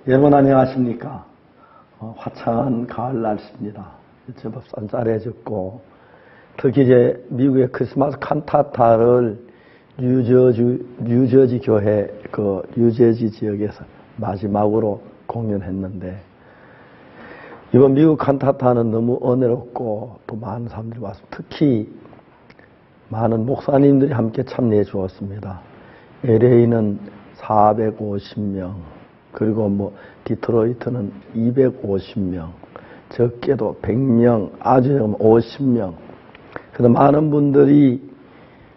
여러분 안녕하십니까? 화창한 가을 날씨입니다. 제법 쌀쌀해졌고 특히 이제 미국의 크리스마스 칸타타를 뉴저지 교회 그 뉴저지 지역에서 마지막으로 공연했는데 이번 미국 칸타타는 너무 은혜롭고 또 많은 사람들이 왔습니다. 특히 많은 목사님들이 함께 참여해 주었습니다. LA는 450명, 그리고 뭐 디트로이트는 250명, 적게도 100명, 아주 적으면 50명. 그래서 많은 분들이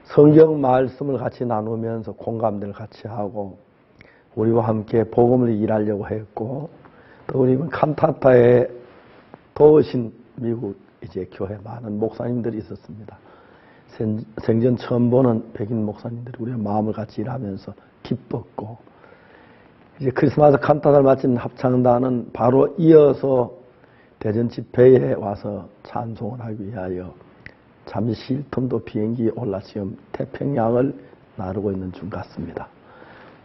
성경 말씀을 같이 나누면서 공감대를 같이 하고 우리와 함께 복음을 일하려고 했고, 또 우리 칸타타에 도우신 미국 이제 교회 많은 목사님들이 있었습니다. 생전 처음 보는 백인 목사님들이 우리의 마음을 같이 일하면서 기뻤고, 이제 크리스마스 칸타타를 마친 합창단은 바로 이어서 대전 집회에 와서 찬송을 하기 위하여 잠시 쉴 틈도 비행기에 올라 지금 태평양을 나르고 있는 중 같습니다.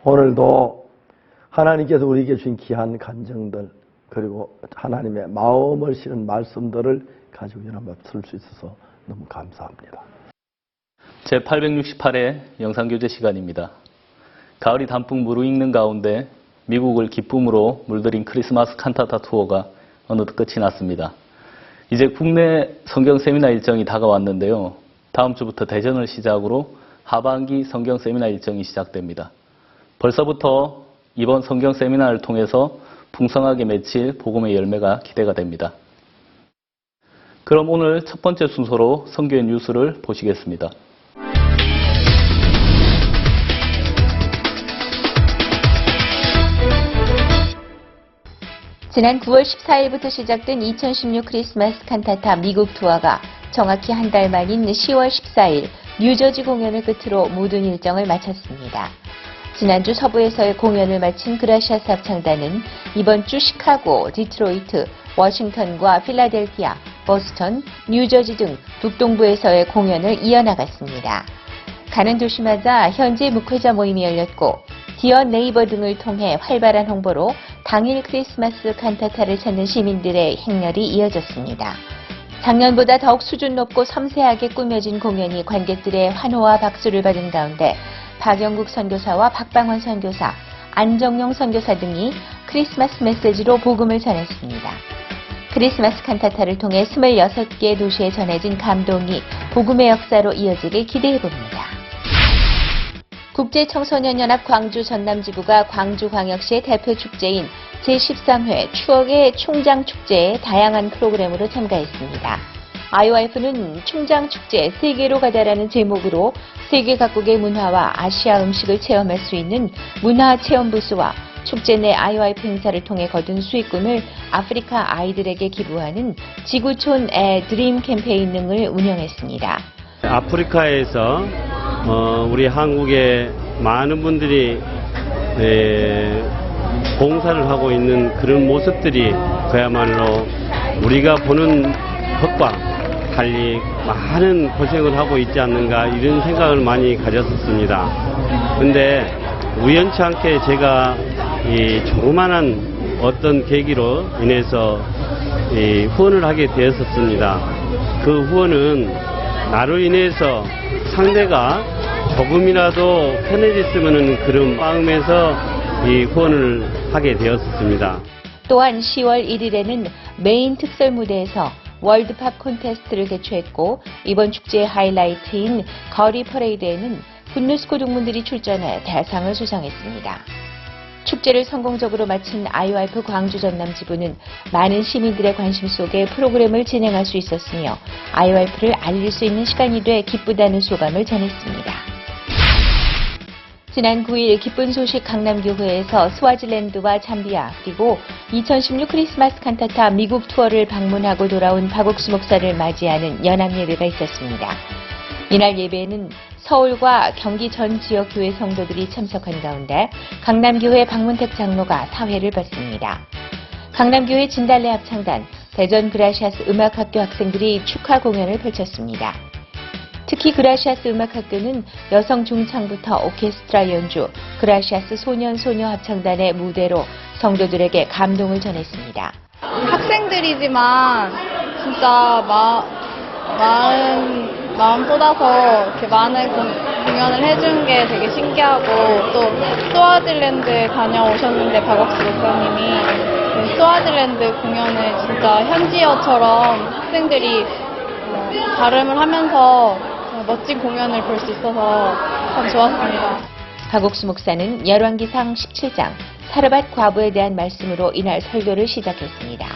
오늘도 하나님께서 우리에게 주신 귀한 간증들, 그리고 하나님의 마음을 실은 말씀들을 가지고 연합 쓸 수 있어서 너무 감사합니다. 제868회 영상교제 시간입니다. 가을이 단풍 무르익는 가운데 미국을 기쁨으로 물들인 크리스마스 칸타타 투어가 어느덧 끝이 났습니다. 이제 국내 성경 세미나 일정이 다가왔는데요. 다음 주부터 대전을 시작으로 하반기 성경 세미나 일정이 시작됩니다. 벌써부터 이번 성경 세미나를 통해서 풍성하게 맺힐 복음의 열매가 기대가 됩니다. 그럼 오늘 첫 번째 순서로 선교의 뉴스를 보시겠습니다. 지난 9월 14일부터 시작된 2016 크리스마스 칸타타 미국 투어가 정확히 한 달 만인 10월 14일 뉴저지 공연을 끝으로 모든 일정을 마쳤습니다. 지난주 서부에서의 공연을 마친 그라시아스 합창단은 이번 주 시카고, 디트로이트, 워싱턴과 필라델피아, 보스턴, 뉴저지 등 북동부에서의 공연을 이어나갔습니다. 가는 도시마다 현지 묵회자 모임이 열렸고 디어 네이버 등을 통해 활발한 홍보로 당일 크리스마스 칸타타를 찾는 시민들의 행렬이 이어졌습니다. 작년보다 더욱 수준 높고 섬세하게 꾸며진 공연이 관객들의 환호와 박수를 받은 가운데 박영국 선교사와 박방원 선교사, 안정용 선교사 등이 크리스마스 메시지로 복음을 전했습니다. 크리스마스 칸타타를 통해 26개 도시에 전해진 감동이 복음의 역사로 이어지길 기대해봅니다. 국제청소년연합 광주 전남지부가 광주광역시의 대표 축제인 제13회 추억의 충장축제에 다양한 프로그램으로 참가했습니다. IOF는 충장축제 세계로 가다라는 제목으로 세계 각국의 문화와 아시아 음식을 체험할 수 있는 문화체험부스와 축제 내 IOF 행사를 통해 거둔 수익금을 아프리카 아이들에게 기부하는 지구촌의 드림 캠페인 등을 운영했습니다. 아프리카에서 우리 한국의 많은 분들이 봉사를 하고 있는 그런 모습들이 그야말로 우리가 보는 것과 달리 많은 고생을 하고 있지 않는가 이런 생각을 많이 가졌었습니다. 근데 우연치 않게 제가 이 조그만한 어떤 계기로 인해서 후원을 하게 되었었습니다. 그 후원은 나로 인해서 상대가 조금이라도 편해졌으면 그런 마음에서 이 후원을 하게 되었습니다. 또한 10월 1일에는 메인 특설 무대에서 월드팝 콘테스트를 개최했고 이번 축제의 하이라이트인 거리 퍼레이드에는 굿뉴스코 동문들이 출전해 대상을 수상했습니다. 축제를 성공적으로 마친 IOF 광주 전남 지부는 많은 시민들의 관심 속에 프로그램을 진행할 수 있었으며 IOF를 알릴 수 있는 시간이 돼 기쁘다는 소감을 전했습니다. 지난 9일 기쁜 소식 강남교회에서 스와질랜드와 잠비아 그리고 2016 크리스마스 칸타타 미국 투어를 방문하고 돌아온 박옥수 목사를 맞이하는 연합 예배가 있었습니다. 이날 예배에는 서울과 경기 전 지역 교회 성도들이 참석한 가운데 강남교회 박문택 장로가 사회를 받습니다. 강남교회 진달래 합창단, 대전 그라시아스 음악학교 학생들이 축하 공연을 펼쳤습니다. 특히 그라시아스 음악학교는 여성 중창부터 오케스트라 연주, 그라시아스 소년 소녀 합창단의 무대로 성도들에게 감동을 전했습니다. 학생들이지만 진짜 마음 쏟아서 이렇게 많은 공연을 해준 게 되게 신기하고, 또 스와질랜드에 다녀오셨는데 박옥수 목사님이 그 스와질랜드 공연을 진짜 현지어처럼 학생들이 발음을 하면서 멋진 공연을 볼 수 있어서 참 좋았습니다. 박옥수 목사는 열왕기상 17장 사르밧 과부에 대한 말씀으로 이날 설교를 시작했습니다.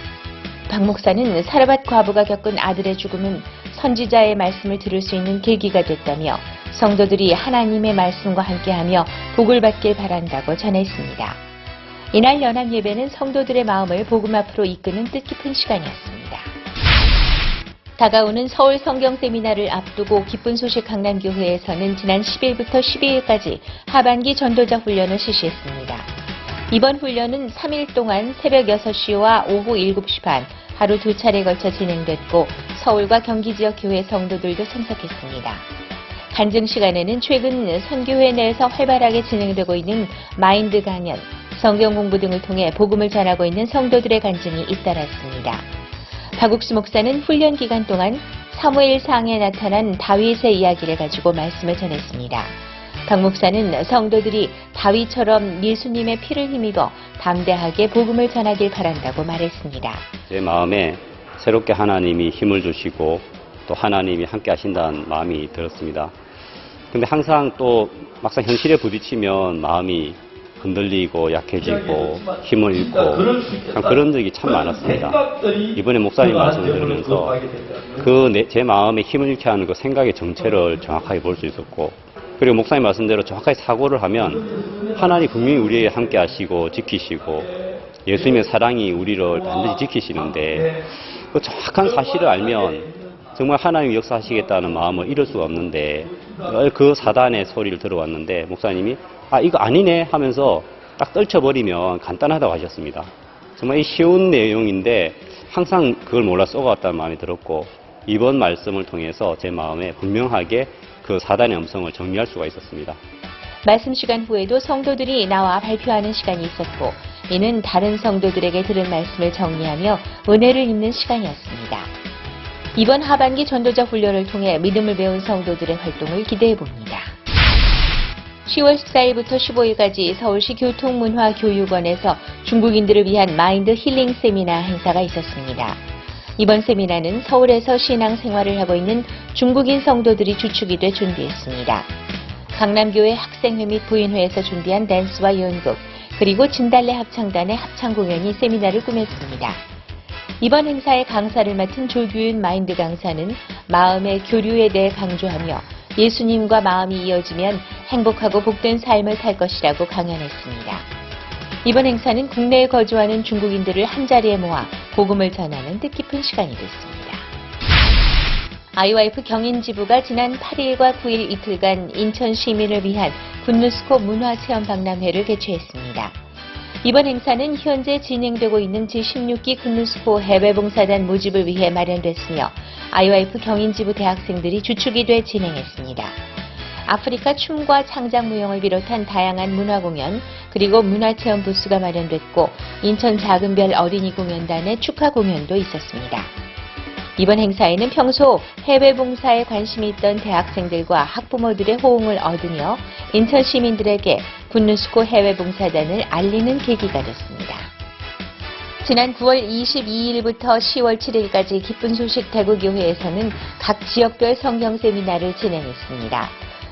박 목사는 사르밧 과부가 겪은 아들의 죽음은 선지자의 말씀을 들을 수 있는 계기가 됐다며 성도들이 하나님의 말씀과 함께하며 복을 받길 바란다고 전했습니다. 이날 연합 예배는 성도들의 마음을 복음 앞으로 이끄는 뜻깊은 시간이었습니다. 다가오는 서울 성경 세미나를 앞두고 기쁜 소식 강남교회에서는 지난 10일부터 12일까지 하반기 전도자 훈련을 실시했습니다. 이번 훈련은 3일 동안 새벽 6시와 오후 7시 반 하루 2차례에 걸쳐 진행됐고 서울과 경기 지역 교회 성도들도 참석했습니다. 간증 시간에는 최근 선교회 내에서 활발하게 진행되고 있는 마인드 강연, 성경 공부 등을 통해 복음을 전하고 있는 성도들의 간증이 잇따랐습니다. 박옥수 목사는 훈련 기간 동안 사무엘상에 나타난 다윗의 이야기를 가지고 말씀을 전했습니다. 박 목사는 성도들이 다윗처럼 예수님의 피를 힘입어 담대하게 복음을 전하길 바란다고 말했습니다. 제 마음에 새롭게 하나님이 힘을 주시고 또 하나님이 함께 하신다는 마음이 들었습니다. 근데 항상 또 막상 현실에 부딪히면 마음이 흔들리고 약해지고 힘을 잃고 그런 적이 참 많았습니다. 이번에 목사님 말씀을 들으면서 제 마음에 힘을 잃게 하는 그 생각의 정체를 정확하게 볼 수 있었고, 그리고 목사님 말씀대로 정확하게 사고를 하면 하나님 분명히 우리에게 함께 하시고 지키시고 예수님의 사랑이 우리를 반드시 지키시는데, 그 정확한 사실을 알면 정말 하나님이 역사하시겠다는 마음을 잃을 수가 없는데, 그 사단의 소리를 들어왔는데 목사님이 이거 아니네 하면서 딱 떨쳐버리면 간단하다고 하셨습니다. 정말 쉬운 내용인데 항상 그걸 몰라 쏘아왔다는 마음이 들었고, 이번 말씀을 통해서 제 마음에 분명하게 그 사단의 음성을 정리할 수가 있었습니다. 말씀 시간 후에도 성도들이 나와 발표하는 시간이 있었고, 이는 다른 성도들에게 들은 말씀을 정리하며 은혜를 입는 시간이었습니다. 이번 하반기 전도자 훈련을 통해 믿음을 배운 성도들의 활동을 기대해 봅니다. 10월 14일부터 15일까지 서울시 교통문화교육원에서 중국인들을 위한 마인드 힐링 세미나 행사가 있었습니다. 이번 세미나는 서울에서 신앙생활을 하고 있는 중국인 성도들이 주축이 돼 준비했습니다. 강남교회 학생회 및 부인회에서 준비한 댄스와 연극, 그리고 진달래 합창단의 합창 공연이 세미나를 꾸몄습니다. 이번 행사의 강사를 맡은 조규윤 마인드 강사는 마음의 교류에 대해 강조하며 예수님과 마음이 이어지면 행복하고 복된 삶을 살 것이라고 강연했습니다. 이번 행사는 국내에 거주하는 중국인들을 한자리에 모아 복음을 전하는 뜻깊은 시간이 됐습니다. 아이와이프 경인지부가 지난 8일과 9일 이틀간 인천 시민을 위한 굿누스코 문화체험 박람회를 개최했습니다. 이번 행사는 현재 진행되고 있는 제16기 굿누스코 해외봉사단 모집을 위해 마련됐으며 아이와이프 경인지부 대학생들이 주축이 돼 진행했습니다. 아프리카 춤과 창작무용을 비롯한 다양한 문화공연, 그리고 문화체험 부스가 마련됐고 인천 작은별 어린이 공연단의 축하 공연도 있었습니다. 이번 행사에는 평소 해외 봉사에 관심이 있던 대학생들과 학부모들의 호응을 얻으며 인천 시민들에게 굿누스코 해외 봉사단을 알리는 계기가 됐습니다. 지난 9월 22일부터 10월 7일까지 기쁜 소식 대구교회에서는 각 지역별 성경 세미나를 진행했습니다.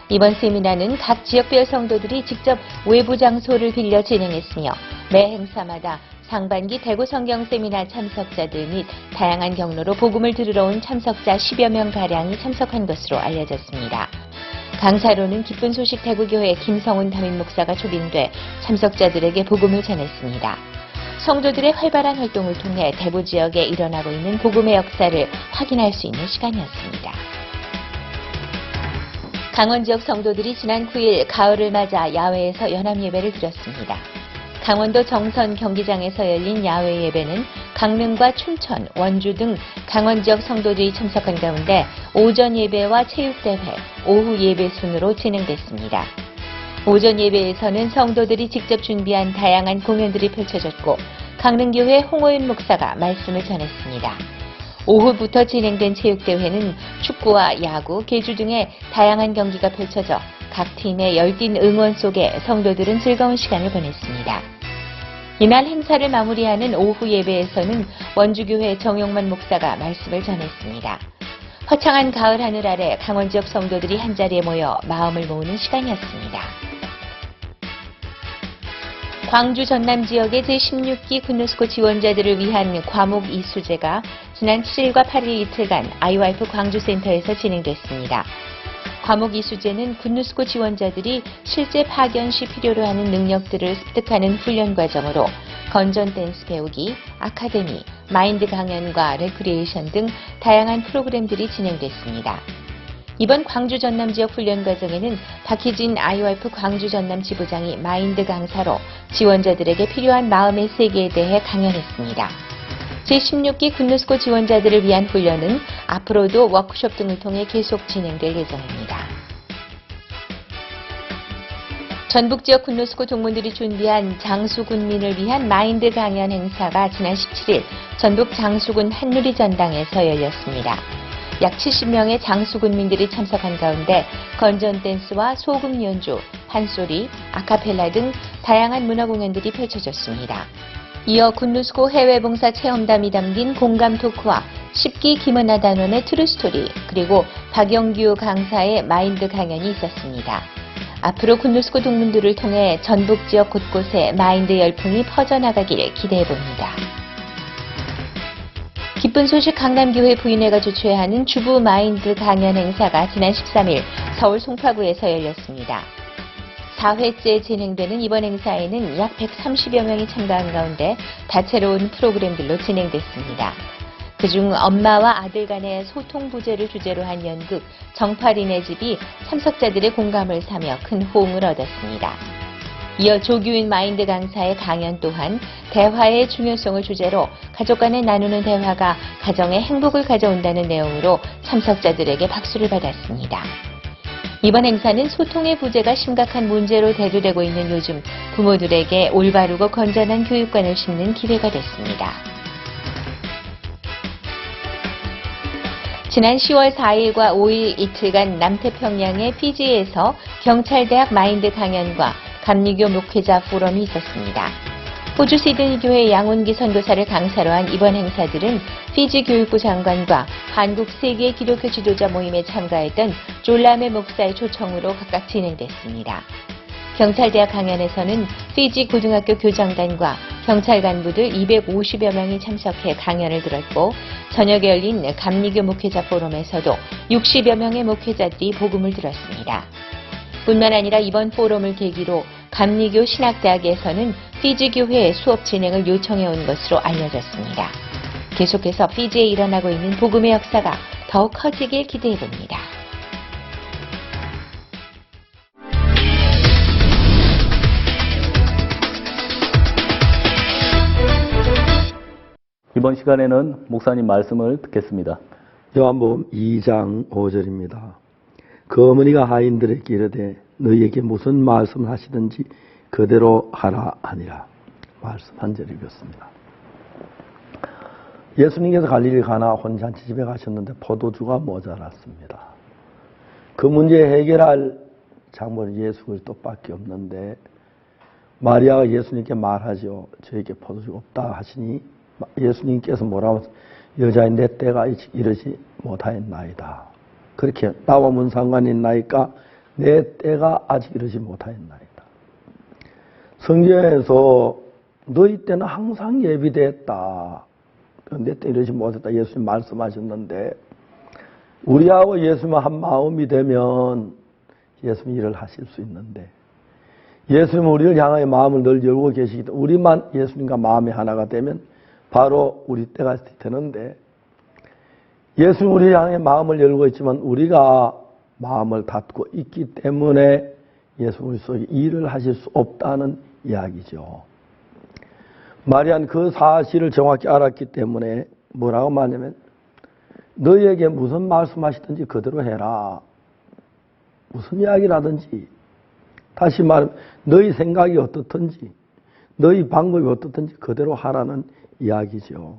이번 세미나는 각 지역별 성도들이 직접 외부 장소를 빌려 진행했으며 매 행사마다 상반기 대구 성경 세미나 참석자들 및 다양한 경로로 복음을 들으러 온 참석자 10여 명가량이 참석한 것으로 알려졌습니다. 강사로는 기쁜 소식 대구교회 김성훈 담임 목사가 초빙돼 참석자들에게 복음을 전했습니다. 성도들의 활발한 활동을 통해 대구 지역에 일어나고 있는 복음의 역사를 확인할 수 있는 시간이었습니다. 강원 지역 성도들이 지난 9일 가을을 맞아 야외에서 연합 예배를 드렸습니다. 강원도 정선 경기장에서 열린 야외 예배는 강릉과 춘천, 원주 등 강원 지역 성도들이 참석한 가운데 오전 예배와 체육대회, 오후 예배 순으로 진행됐습니다. 오전 예배에서는 성도들이 직접 준비한 다양한 공연들이 펼쳐졌고 강릉교회 홍호윤 목사가 말씀을 전했습니다. 오후부터 진행된 체육대회는 축구와 야구, 계주 등의 다양한 경기가 펼쳐져 각 팀의 열띤 응원 속에 성도들은 즐거운 시간을 보냈습니다. 이날 행사를 마무리하는 오후 예배에서는 원주교회 정용만 목사가 말씀을 전했습니다. 화창한 가을 하늘 아래 강원 지역 성도들이 한자리에 모여 마음을 모으는 시간이었습니다. 광주 전남 지역의 제16기 군누스코 지원자들을 위한 과목 이수제가 지난 7일과 8일 이틀간 아이와이프 광주센터에서 진행됐습니다. 과목 이수제는 군누스코 지원자들이 실제 파견 시 필요로 하는 능력들을 습득하는 훈련 과정으로 건전 댄스 배우기, 아카데미, 마인드 강연과 레크리에이션 등 다양한 프로그램들이 진행됐습니다. 이번 광주 전남 지역 훈련 과정에는 박희진 아이와이프 광주 전남 지부장이 마인드 강사로 지원자들에게 필요한 마음의 세계에 대해 강연했습니다. 제16기 군누스코 지원자들을 위한 훈련은 앞으로도 워크숍 등을 통해 계속 진행될 예정입니다. 전북 지역 군누스코 동문들이 준비한 장수군민을 위한 마인드 강연 행사가 지난 17일 전북 장수군 한누리 전당에서 열렸습니다. 약 70명의 장수군민들이 참석한 가운데 건전 댄스와 소금 연주, 판소리, 아카펠라 등 다양한 문화 공연들이 펼쳐졌습니다. 이어 군누스코 해외봉사 체험담이 담긴 공감 토크와 10기 김은하 단원의 트루스토리, 그리고 박영규 강사의 마인드 강연이 있었습니다. 앞으로 군누스코 동문들을 통해 전북 지역 곳곳에 마인드 열풍이 퍼져나가길 기대해봅니다. 기쁜 소식 강남교회 부인회가 주최하는 주부 마인드 강연 행사가 지난 13일 서울 송파구에서 열렸습니다. 4회째 진행되는 이번 행사에는 약 130여 명이 참가한 가운데 다채로운 프로그램들로 진행됐습니다. 그중 엄마와 아들 간의 소통 부재를 주제로 한 연극 정파리네 집이 참석자들의 공감을 사며 큰 호응을 얻었습니다. 이어 조규인 마인드 강사의 강연 또한 대화의 중요성을 주제로 가족 간에 나누는 대화가 가정에 행복을 가져온다는 내용으로 참석자들에게 박수를 받았습니다. 이번 행사는 소통의 부재가 심각한 문제로 대두되고 있는 요즘 부모들에게 올바르고 건전한 교육관을 심는 기회가 됐습니다. 지난 10월 4일과 5일 이틀간 남태평양의 피지에서 경찰대학 마인드 강연과 감리교 목회자 포럼이 있었습니다. 호주 시드니 교회 양운기 선교사를 강사로 한 이번 행사들은 피지 교육부 장관과 한국 세계 기독교 지도자 모임에 참가했던 졸라메 목사의 초청으로 각각 진행됐습니다. 경찰대학 강연에서는 피지 고등학교 교장단과 경찰 간부들 250여 명이 참석해 강연을 들었고, 저녁에 열린 감리교 목회자 포럼에서도 60여 명의 목회자들이 복음을 들었습니다. 뿐만 아니라 이번 포럼을 계기로 감리교 신학대학에서는 피지 교회의 수업 진행을 요청해온 것으로 알려졌습니다. 계속해서 피지에 일어나고 있는 복음의 역사가 더욱 커지길 기대해봅니다. 이번 시간에는 목사님 말씀을 듣겠습니다. 요한복음 2장 5절입니다. 그 어머니가 하인들에게 이르되 너희에게 무슨 말씀을 하시든지 그대로 하라 하니라. 말씀 한 절 읽었습니다. 예수님께서 갈릴리 가나 혼잔치 집에 가셨는데 포도주가 모자랐습니다. 그 문제 해결할 장본은 예수 그리스도밖에 없는데 마리아가 예수님께 말하죠. 저에게 포도주가 없다 하시니 예수님께서 뭐라고 여자인 내 때가 이르지 못하였나이다. 그렇게 나와 무슨 상관이 있나이까 내 때가 아직 이르지 못하였나이다. 성경에서 너희 때는 항상 예비됐다. 내 때 이르지 못했다. 예수님 말씀하셨는데 우리하고 예수님과 한 마음이 되면 예수님 일을 하실 수 있는데 예수님은 우리를 향하여 마음을 늘 열고 계시기 때문에 우리만 예수님과 마음이 하나가 되면 바로 우리 때가 되는데 예수님 우리 향해 마음을 열고 있지만 우리가 마음을 닫고 있기 때문에 예수님 우리 속에 일을 하실 수 없다는 이야기죠. 마리아는 그 사실을 정확히 알았기 때문에 뭐라고 말하냐면 너희에게 무슨 말씀하시든지 그대로 해라. 무슨 이야기라든지 다시 말하면 너희 생각이 어떻든지 너희 방법이 어떻든지 그대로 하라는 이야기죠.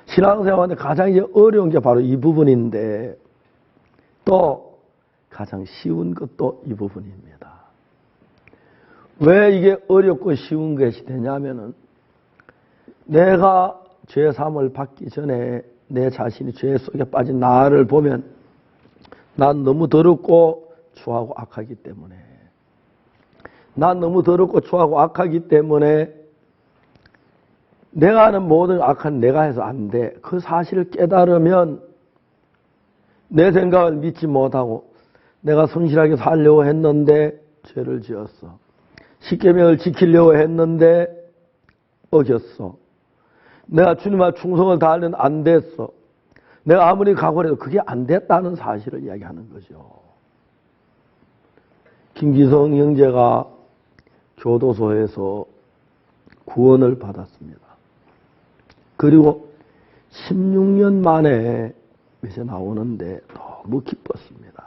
신앙생활에 가장 이제 어려운 게 바로 이 부분인데 또 가장 쉬운 것도 이 부분입니다. 왜 이게 어렵고 쉬운 것이 되냐면은 내가 죄사함을 받기 전에 내 자신이 죄 속에 빠진 나를 보면 난 너무 더럽고 추하고 악하기 때문에 난 너무 더럽고 추하고 악하기 때문에 내가 하는 모든 악한 내가 해서 안 돼. 그 사실을 깨달으면 내 생각을 믿지 못하고 내가 성실하게 살려고 했는데 죄를 지었어. 십계명을 지키려고 했는데 어겼어. 내가 주님 앞에 충성을 다하려는 안 됐어. 내가 아무리 각오를 해도 그게 안 됐다는 사실을 이야기하는 거죠. 김기성 형제가 교도소에서 구원을 받았습니다. 그리고 16년 만에 이제 나오는데 너무 기뻤습니다.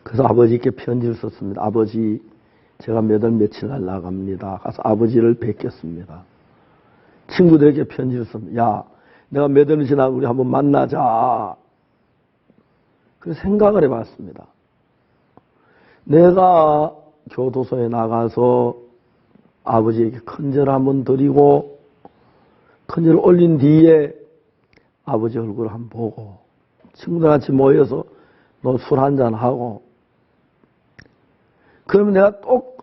그래서 아버지께 편지를 썼습니다. 아버지, 제가 몇 월 며칠 날 나갑니다. 가서 아버지를 뵙겠습니다. 친구들에게 편지를 썼습니다. 야, 내가 몇 월 지나고 우리 한번 만나자. 그래서 생각을 해봤습니다. 내가 교도소에 나가서 아버지에게 큰절 한번 드리고 큰절을 올린 뒤에 아버지 얼굴을 한번 보고 친구들 같이 모여서 술 한잔하고 그러면 내가 또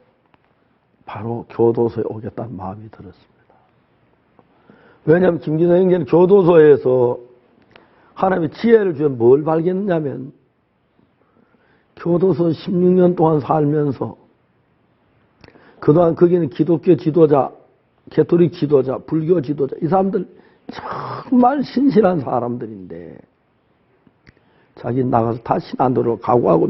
바로 교도소에 오겠다는 마음이 들었습니다. 왜냐하면 김기성 형제는 교도소에서 하나님의 지혜를 주면 뭘 발견했냐면 교도소 16년 동안 살면서 그동안 거기는 기독교 지도자, 개토릭 지도자, 불교 지도자 이 사람들 정말 신실한 사람들인데 자기 나가서 다시 안 돌아오고 각오하고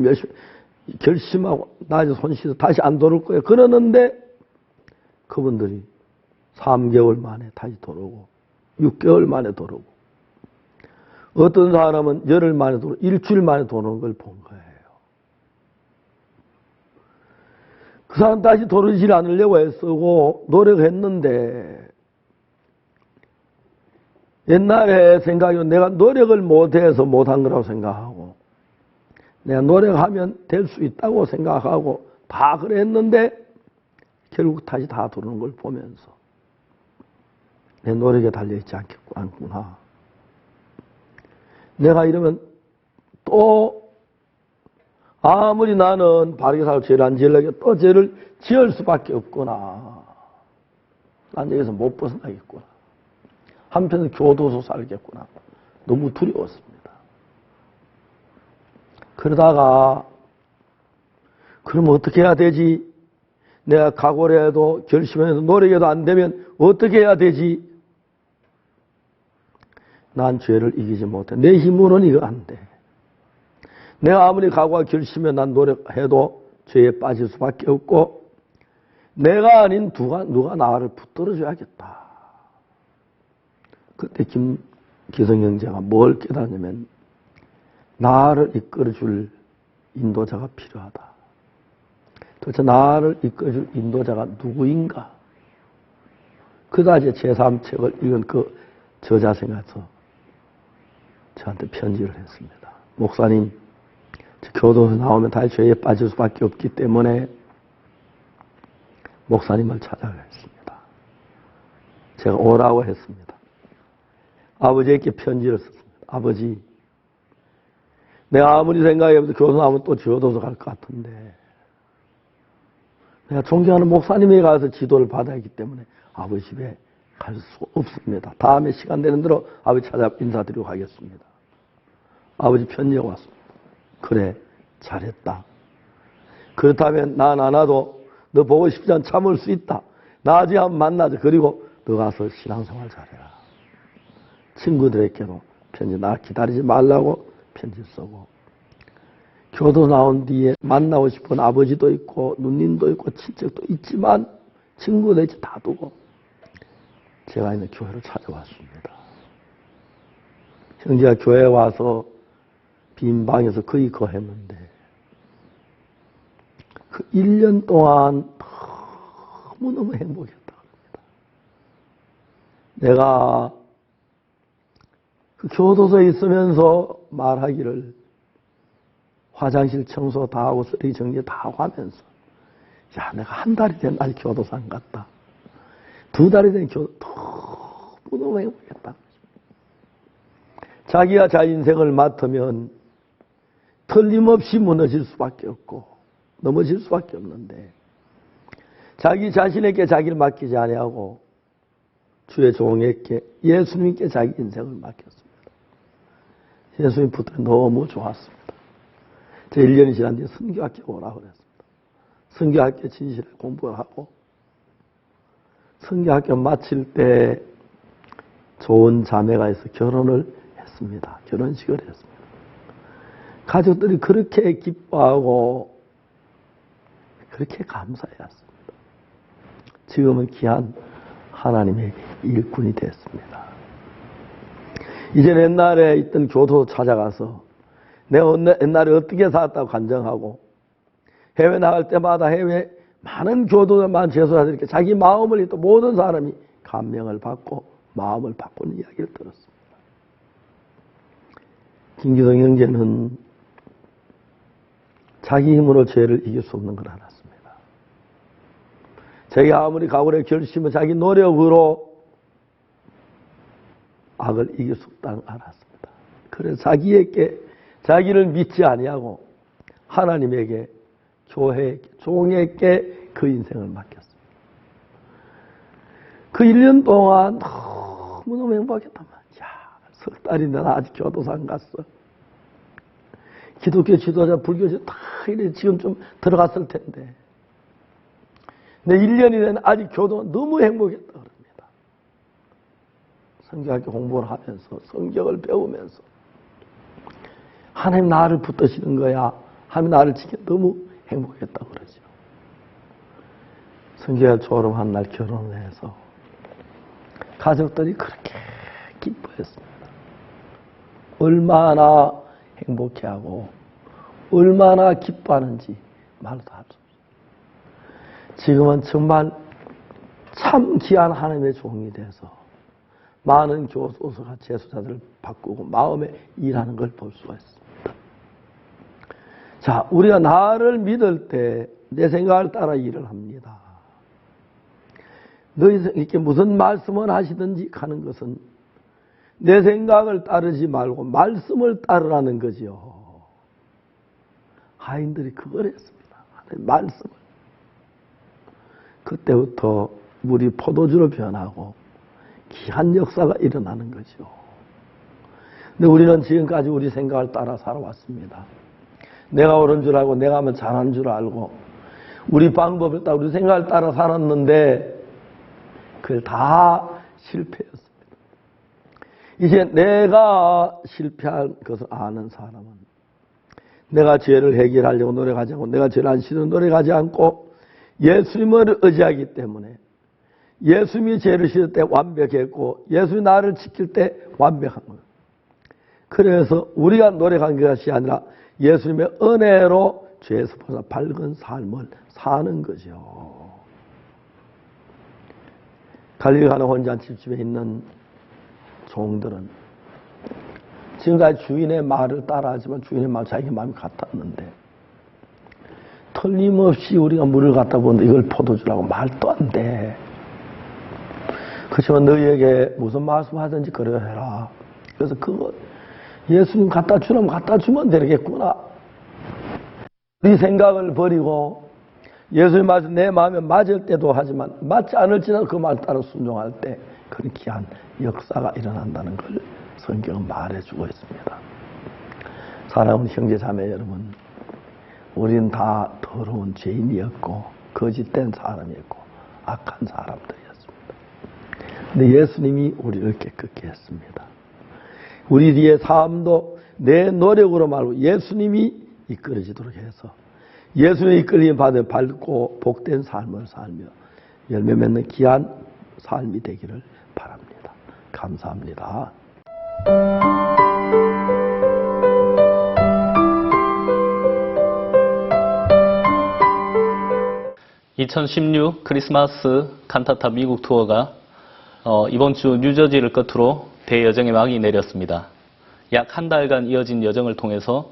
결심하고 나 이제 손 씻어 다시 안 돌아올 거예요. 그러는데 그분들이 3개월 만에 다시 돌아오고 6개월 만에 돌아오고 어떤 사람은 열흘 만에 돌아오고 일주일 만에 돌아오는 걸 본 거예요. 그 사람 다시 돌아오지 않으려고 애쓰고 노력했는데 옛날에 생각하면 내가 노력을 못해서 못한 거라고 생각하고 내가 노력하면 될 수 있다고 생각하고 다 그랬는데 결국 다시 다 돌아오는 걸 보면서 내 노력에 달려있지 않구나. 내가 이러면 또 아무리 나는 바르게 살고 죄를 안 지으려고 또 죄를 지을 수밖에 없구나. 난 여기서 못 벗어나겠구나. 한편은 교도소 살겠구나. 너무 두려웠습니다. 그러다가 그럼 어떻게 해야 되지? 내가 각오를 해도 결심해도 노력해도 안 되면 어떻게 해야 되지? 난 죄를 이기지 못해. 내 힘으로는 이거 안 돼. 내가 아무리 각오와 결심해 난 노력해도 죄에 빠질 수밖에 없고 내가 아닌 누가 나를 붙들어줘야겠다. 그때 김기성 형제가 뭘 깨달았냐면 나를 이끌어줄 인도자가 필요하다. 도대체 나를 이끌어줄 인도자가 누구인가? 그가 이제 제3책을 읽은 그 저자생 가서 저한테 편지를 했습니다. 목사님, 교도소 나오면 다시 죄에 빠질 수밖에 없기 때문에 목사님을 찾아가겠습니다. 제가 오라고 했습니다. 아버지에게 편지를 썼습니다. 아버지, 내가 아무리 생각해도 교도소 나오면 또 교도소 갈 것 같은데 내가 존경하는 목사님에 가서 지도를 받아야 하기 때문에 아버지 집에 갈 수 없습니다. 다음에 시간 되는 대로 아버지 찾아 인사드리고 가겠습니다. 아버지 편지가 왔습니다. 그래, 잘했다. 그렇다면 난 안 와도 너 보고 싶지 않아 참을 수 있다. 나중에 한번 만나자. 그리고 너 가서 신앙생활 잘해라. 친구들에게도 편지 나 기다리지 말라고 편지 쓰고 교도 나온 뒤에 만나고 싶은 아버지도 있고 누님도 있고 친척도 있지만 친구들 다 두고 제가 있는 교회를 찾아왔습니다. 형제가 교회에 와서 빈 방에서 거의 거했는데 그 1년 동안 너무너무 행복했다 그럽니다. 내가 그 교도소에 있으면서 말하기를 화장실 청소 다 하고 쓰레기 정리 다 하고 하면서 야, 내가 한 달이 된 아직 교도소 안 갔다. 2달이 된 너무 행복했다. 자기가 자기 인생을 맡으면 틀림없이 무너질 수밖에 없고 넘어질 수밖에 없는데 자기 자신에게 자기를 맡기지 아니하고 주의 종에게 예수님께 자기 인생을 맡겼습니다. 예수님 붙들어 너무 좋았습니다. 제 1년이 지난 뒤에 선교학교 오라고 그랬습니다. 선교학교 진실에 공부를 하고 선교학교 마칠 때 좋은 자매가 있어 결혼을 했습니다. 결혼식을 했습니다. 가족들이 그렇게 기뻐하고 그렇게 감사해했습니다. 지금은 귀한 하나님의 일꾼이 됐습니다. 이제 옛날에 있던 교도 찾아가서 내가 옛날에 어떻게 살았다고 간증하고 해외 나갈 때마다 해외 많은 교도들만 제소자들께 자기 마음을 또 모든 사람이 감명을 받고 마음을 바꾸는 이야기를 들었습니다. 김기동 형제는 자기 힘으로 죄를 이길 수 없는 걸 알았습니다. 자기가 아무리 각오를 결심을 자기 노력으로 악을 이길 수 없다는 걸 알았습니다. 그래서 자기를 믿지 아니하고 하나님에게 교회에게 종에게 그 인생을 맡겼습니다. 그 1년 동안 너무너무 행복했단 말이야. 석 달인데 나 아직 교도소 안 갔어. 기독교 지도자, 불교자 다 이래 지금 좀 들어갔을 텐데. 내 1년이 된 아직 교도가 너무 행복했다 그럽니다. 성경학교 공부를 하면서 성경을 배우면서 하나님 나를 붙드시는 거야. 하나님 나를 지켜 너무 행복했다고 그러죠. 성경을 졸업한 날 결혼을 해서 가족들이 그렇게 기뻐했습니다. 얼마나 행복해하고 얼마나 기뻐하는지 말도 할 수 없어요. 지금은 정말 참 귀한 하나님의 종이 돼서 많은 교도소가 제소자들을 바꾸고 마음에 일하는 걸 볼 수가 있습니다. 자, 우리가 나를 믿을 때 내 생각을 따라 일을 합니다. 너희 이렇게 무슨 말씀을 하시든지 하는 것은 내 생각을 따르지 말고 말씀을 따르라는 거죠. 하인들이 그걸 했습니다. 말씀을. 그때부터 물이 포도주로 변하고 귀한 역사가 일어나는 거죠. 근데 우리는 지금까지 우리 생각을 따라 살아왔습니다. 내가 옳은 줄 알고 내가 하면 잘한 줄 알고 우리 방법을 따라 우리 생각을 따라 살았는데 그걸 다 실패했습니다. 이제 내가 실패한 것을 아는 사람은 내가 죄를 해결하려고 노력하지 않고 내가 죄를 안 씻으려고 노력하지 않고 예수님을 의지하기 때문에 예수님이 죄를 씻을 때 완벽했고 예수님이 나를 지킬 때 완벽한 거예요. 그래서 우리가 노력한 것이 아니라 예수님의 은혜로 죄에서 벗어나 밝은 삶을 사는 거죠. 갈릴리 가나 혼잔집집에 있는 종들은 지금까지 주인의 말을 따라하지만 주인의 말 자기 마음이 같았는데 틀림없이 우리가 물을 갖다 보는데 이걸 포도주라고 말도 안 돼. 그렇지만 너희에게 무슨 말씀하든지 그래야 해라. 그래서 그거 예수님 갖다 주라면 갖다 주면 되겠구나. 네 생각을 버리고 예수님 말씀 내 마음에 맞을 때도 하지만 맞지 않을지라도 그 말 따라 순종할 때 그런 귀한 역사가 일어난다는 걸 성경은 말해주고 있습니다. 사랑하는 형제 자매 여러분, 우리는 다 더러운 죄인이었고 거짓된 사람이었고 악한 사람들이었습니다. 근데 예수님이 우리를 깨끗게 했습니다. 우리의 삶도 내 노력으로 말고 예수님이 이끌어지도록 해서 예수님의 이끌림 받아 밝고 복된 삶을 살며 열매 맺는 귀한 삶이 되기를 바랍니다. 감사합니다. 2016 크리스마스 칸타타 미국 투어가 이번 주 뉴저지를 끝으로 대여정의 막이 내렸습니다. 약 한 달간 이어진 여정을 통해서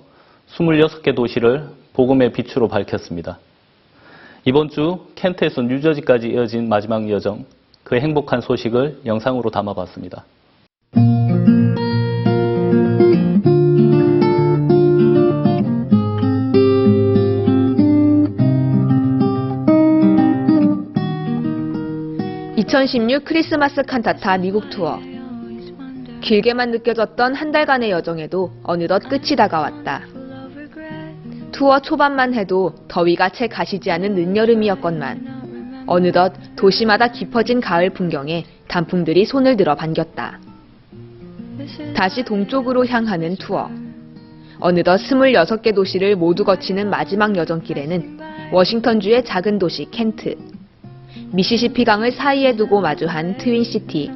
26개 도시를 복음의 빛으로 밝혔습니다. 이번 주 켄트에서 뉴저지까지 이어진 마지막 여정, 그 행복한 소식을 영상으로 담아봤습니다. (2016) 크리스마스 칸타타 미국 투어. 길게만 느껴졌던 한 달간의 여정에도 어느덧 끝이 다가왔다. 투어 초반만 해도 더위가 채 가시지 않은 늦여름이었건만 어느덧 도시마다 깊어진 가을 풍경에 단풍들이 손을 들어 반겼다. 다시 동쪽으로 향하는 투어. 어느덧 26개 도시를 모두 거치는 마지막 여정길에는 워싱턴주의 작은 도시 켄트, 미시시피강을 사이에 두고 마주한 트윈시티,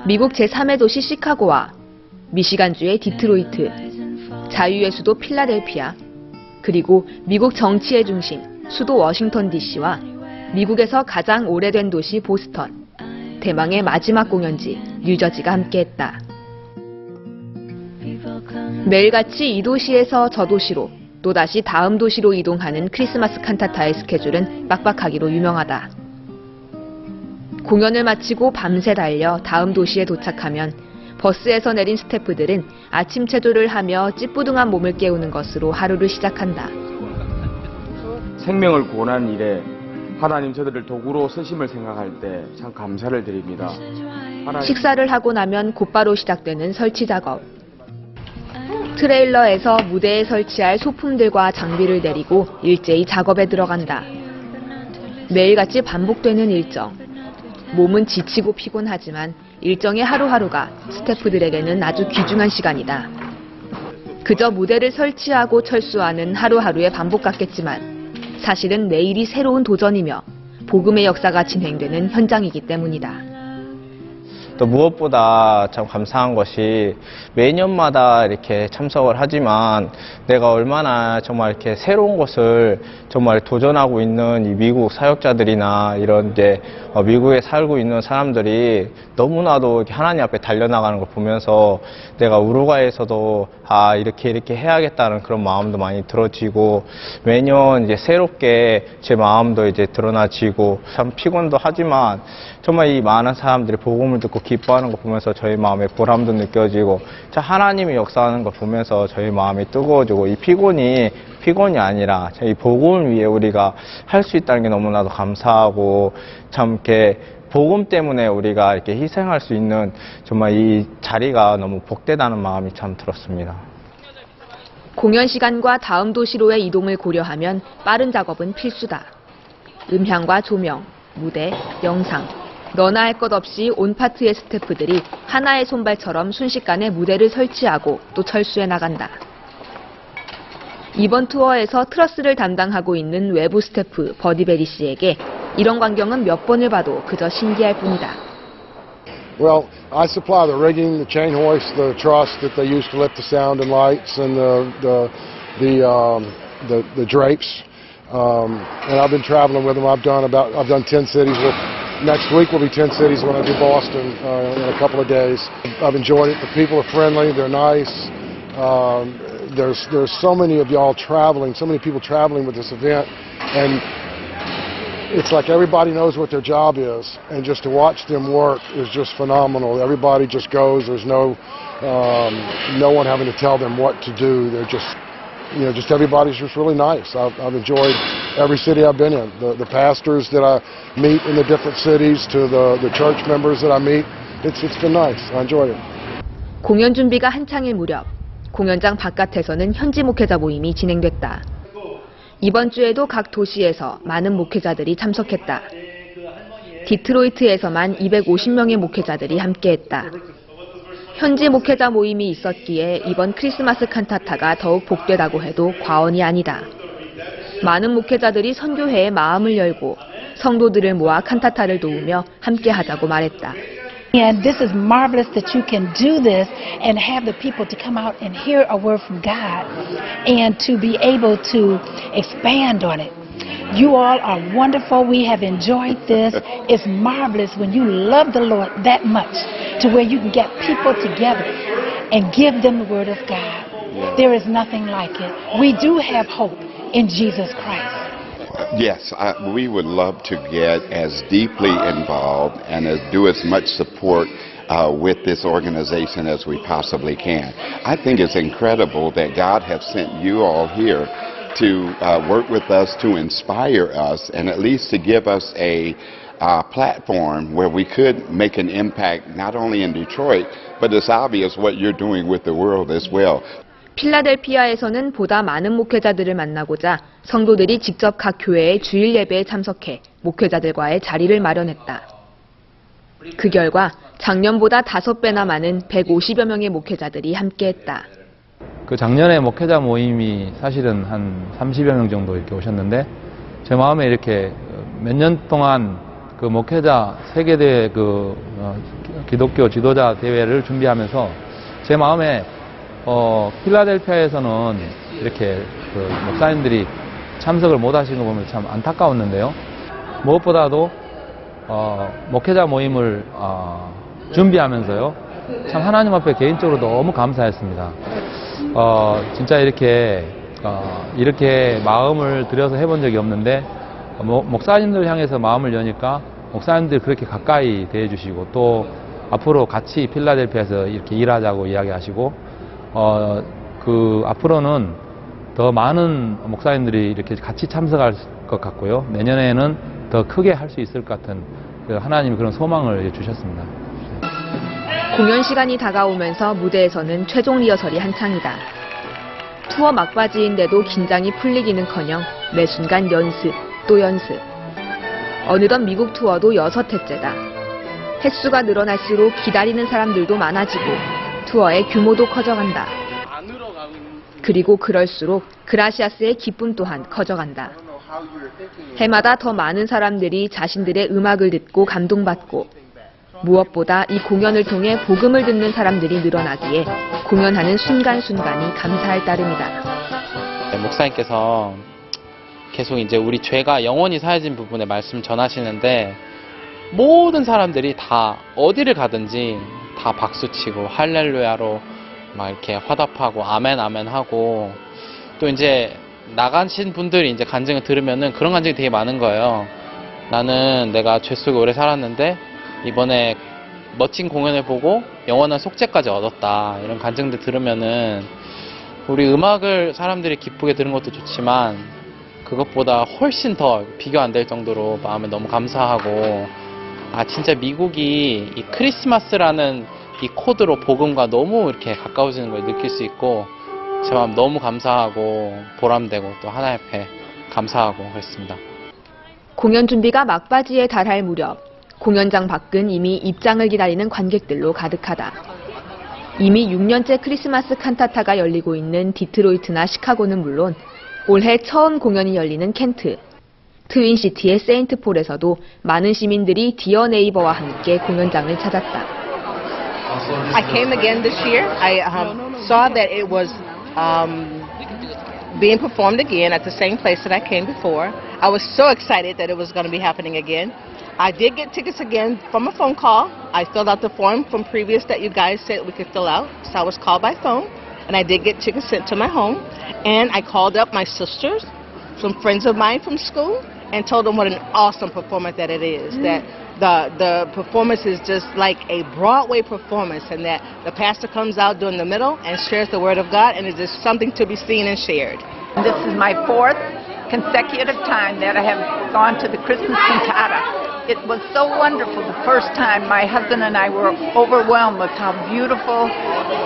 미국 제3의 도시 시카고와 미시간주의 디트로이트, 자유의 수도 필라델피아, 그리고 미국 정치의 중심 수도 워싱턴 DC와 미국에서 가장 오래된 도시 보스턴, 대망의 마지막 공연지 뉴저지가 함께했다. 매일같이 이 도시에서 저 도시로 또다시 다음 도시로 이동하는 크리스마스 칸타타의 스케줄은 빡빡하기로 유명하다. 공연을 마치고 밤새 달려 다음 도시에 도착하면 버스에서 내린 스태프들은 아침 체조를 하며 찌뿌둥한 몸을 깨우는 것으로 하루를 시작한다. 생명을 구원하는 일에 하나님 저들을 도구로 쓰심을 생각할 때 참 감사를 드립니다. 식사를 하고 나면 곧바로 시작되는 설치 작업. 트레일러에서 무대에 설치할 소품들과 장비를 내리고 일제히 작업에 들어간다. 매일같이 반복되는 일정. 몸은 지치고 피곤하지만 일정의 하루하루가 스태프들에게는 아주 귀중한 시간이다. 그저 무대를 설치하고 철수하는 하루하루의 반복 같겠지만 사실은 매일이 새로운 도전이며 복음의 역사가 진행되는 현장이기 때문이다. 또 무엇보다 참 감사한 것이 매년마다 이렇게 참석을 하지만 내가 얼마나 정말 이렇게 새로운 것을 정말 도전하고 있는 이 미국 사역자들이나 이런 이제 미국에 살고 있는 사람들이 너무나도 이렇게 하나님 앞에 달려나가는 걸 보면서 내가 우루과이에서도 이렇게 해야겠다는 그런 마음도 많이 들어지고 매년 이제 새롭게 제 마음도 이제 드러나지고 참 피곤도 하지만 정말 이 많은 사람들이 복음을 듣고 기뻐하는 거 보면서 저희 마음에 보람도 느껴지고 참 하나님이 역사하는 걸 보면서 저희 마음이 뜨거워지고 이 피곤이 아니라 이 복음을 위해 우리가 할 수 있다는 게 너무나도 감사하고 참 이렇게 복음 때문에 우리가 이렇게 희생할 수 있는 정말 이 자리가 너무 복되다는 마음이 참 들었습니다. 공연 시간과 다음 도시로의 이동을 고려하면 빠른 작업은 필수다. 음향과 조명, 무대, 영상, 너나 할 것 없이 온 파트의 스태프들이 하나의 손발처럼 순식간에 무대를 설치하고 또 철수해 나간다. 이번 투어에서 트러스를 담당하고 있는 외부 스태프 버디베리 씨에게 이런 광경은 몇 번을 봐도 그저 신기할 뿐이다. Well, I supply the rigging, the chain hoist, the truss that they use to lift the sound and lights, and the drapes. And I've been traveling with them. I've done 10 cities. Next week will be 10 cities when I do Boston in a couple of days. I've enjoyed it. The people are friendly. They're nice. There's so many of y'all traveling, so many people traveling with this event, and it's like everybody knows what their job is, and just to watch them work is just phenomenal. Everybody just goes. There's no one having to tell them what to do. They're just everybody's just really nice. I've enjoyed every city I've been in. The pastors that I meet in the different cities to the church members that I meet. It's been nice. I enjoyed it. 공연 준비가 한창일 무렵 공연장 바깥에서는 현지 목회자 모임이 진행됐다. 이번 주에도 각 도시에서 많은 목회자들이 참석했다. 디트로이트에서만 250명의 목회자들이 함께했다. 현지 목회자 모임이 있었기에 이번 크리스마스 칸타타가 더욱 복되다고 해도 과언이 아니다. 많은 목회자들이 선교회에 마음을 열고 성도들을 모아 칸타타를 도우며 함께하자고 말했다. And this is marvelous that you can do this and have the people to come out and hear a word from God and to be able to expand on it. You all are wonderful. We have enjoyed this. It's marvelous when you love the Lord that much to where you can get people together and give them the Word of God. There is nothing like it. We do have hope in Jesus Christ. Yes, we would love to get as deeply involved and do as much support with this organization as we possibly can. I think it's incredible that God has sent you all here to work with us, to inspire us, and at least to give us a platform where we could make an impact not only in Detroit, but it's obvious what you're doing with the world as well. 필라델피아에서는 보다 많은 목회자들을 만나고자 성도들이 직접 각 교회의 주일 예배에 참석해 목회자들과의 자리를 마련했다. 그 결과 작년보다 5배나 많은 150여 명의 목회자들이 함께했다. 그 작년에 목회자 모임이 사실은 한 30여 명 정도 이렇게 오셨는데 제 마음에 이렇게 몇 년 동안 그 목회자 세계대회 그 기독교 지도자 대회를 준비하면서 제 마음에 필라델피아에서는 이렇게 그 목사님들이 참석을 못 하시는 거 보면 참 안타까웠는데요. 무엇보다도 목회자 모임을 준비하면서요. 참 하나님 앞에 개인적으로 너무 감사했습니다. 진짜 이렇게 마음을 들여서 해본 적이 없는데 목사님들 향해서 마음을 여니까 목사님들이 그렇게 가까이 대해주시고 또 앞으로 같이 필라델피아에서 이렇게 일하자고 이야기하시고 그 앞으로는 더 많은 목사님들이 이렇게 같이 참석할 것 같고요. 내년에는 더 크게 할 수 있을 것 같은 하나님이 그런 소망을 주셨습니다. 공연 시간이 다가오면서 무대에서는 최종 리허설이 한창이다. 투어 막바지인데도 긴장이 풀리기는커녕 매 순간 연습 또 연습. 어느덧 미국 투어도 6회째다. 횟수가 늘어날수록 기다리는 사람들도 많아지고 투어의 규모도 커져간다. 그리고 그럴수록 그라시아스의 기쁨 또한 커져간다. 해마다 더 많은 사람들이 자신들의 음악을 듣고 감동받고 무엇보다 이 공연을 통해 복음을 듣는 사람들이 늘어나기에 공연하는 순간순간이 감사할 따름이다. 목사님께서 계속 이제 우리 죄가 영원히 사해진 부분에 말씀 전하시는데 모든 사람들이 다 어디를 가든지 다 박수치고 할렐루야로 막 이렇게 화답하고 아멘 아멘 하고 또 이제 나가신 분들이 이제 간증을 들으면은 그런 간증이 되게 많은 거예요. 나는 내가 죄 속에 오래 살았는데 이번에 멋진 공연을 보고 영원한 속죄까지 얻었다. 이런 간증들 들으면은 우리 음악을 사람들이 기쁘게 들은 것도 좋지만 그것보다 훨씬 더 비교 안 될 정도로 마음에 너무 감사하고 진짜 미국이 이 크리스마스라는 이 코드로 복음과 너무 이렇게 가까워지는 걸 느낄 수 있고 제 마음 너무 감사하고 보람되고 또 하나님 앞에 감사하고 그랬습니다. 공연 준비가 막바지에 달할 무렵 공연장 밖은 이미 입장을 기다리는 관객들로 가득하다. 이미 6년째 크리스마스 칸타타가 열리고 있는 디트로이트나 시카고는 물론 올해 처음 공연이 열리는 켄트, 트윈시티의 세인트폴에서도 많은 시민들이 디어 네이버와 함께 공연장을 찾았다. I came again this year. I saw that it was being performed again at the same place that I came before. I was so excited that it was going to be happening again. I did get tickets again from a phone call. I filled out the form from previous that you guys said we could fill out. So I was called by phone, and I did get tickets sent to my home. And I called up my sisters, some friends of mine from school, and told them what an awesome performance that it is. That the performance is just like a Broadway performance, and that the pastor comes out during the middle and shares the Word of God, and it's just something to be seen and shared. This is my 4th consecutive time that I have gone to the Christmas cantata. It was so wonderful the first time. My husband and I were overwhelmed with how beautiful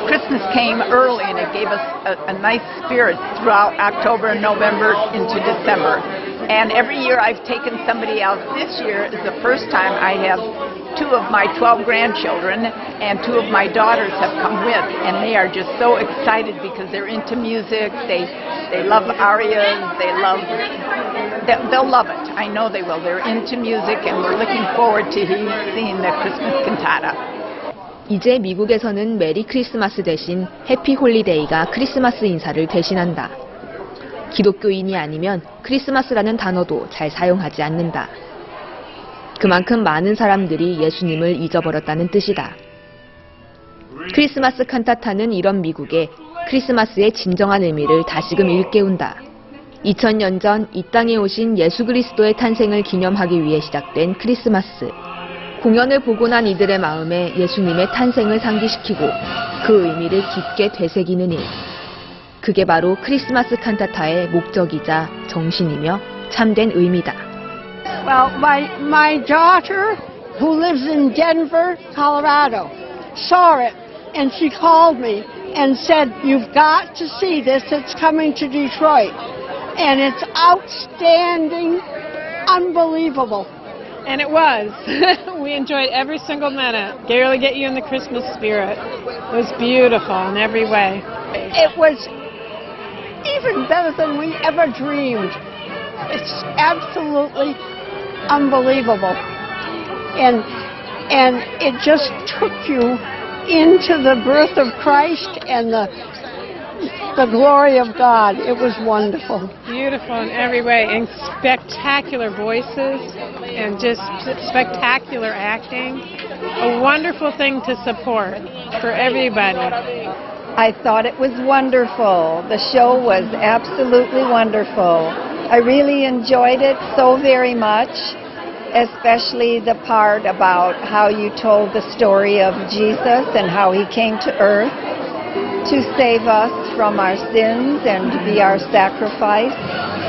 Christmas came early, and it gave us a nice spirit throughout October and November into December. And every year I've taken somebody else. This year is the first time I have 2 of my 12 grandchildren and 2 of my daughters have come with, and they are just so excited because they're into music. They love arias. They'll love it. I know they will. They're into music, and we're looking forward to seeing the Christmas cantata. 이제 미국에서는 메리 크리스마스 대신 해피 홀리데이가 크리스마스 인사를 대신한다. 기독교인이 아니면 크리스마스라는 단어도 잘 사용하지 않는다. 그만큼 많은 사람들이 예수님을 잊어버렸다는 뜻이다. 크리스마스 칸타타는 이런 미국에 크리스마스의 진정한 의미를 다시금 일깨운다. 2000년 전 이 땅에 오신 예수 그리스도의 탄생을 기념하기 위해 시작된 크리스마스. 공연을 보고 난 이들의 마음에 예수님의 탄생을 상기시키고 그 의미를 깊게 되새기는 일. 그게 바로 크리스마스 칸타타의 목적이자 정신이며 참된 의미다. Well, my daughter, who lives in Denver, Colorado, saw it and she called me and said, "You've got to see this. It's coming to Detroit." And it's outstanding, unbelievable. And it was. We enjoyed every single minute. They really get you in the Christmas spirit. It was beautiful in every way. It was even better than we ever dreamed. It's absolutely unbelievable. And it just took you into the birth of Christ and the glory of God. It was wonderful. Beautiful in every way, and spectacular voices, and just spectacular acting. A wonderful thing to support for everybody. I thought it was wonderful. The show was absolutely wonderful. I really enjoyed it so very much, especially the part about how you told the story of Jesus and how he came to earth to save us from our sins and to be our sacrifice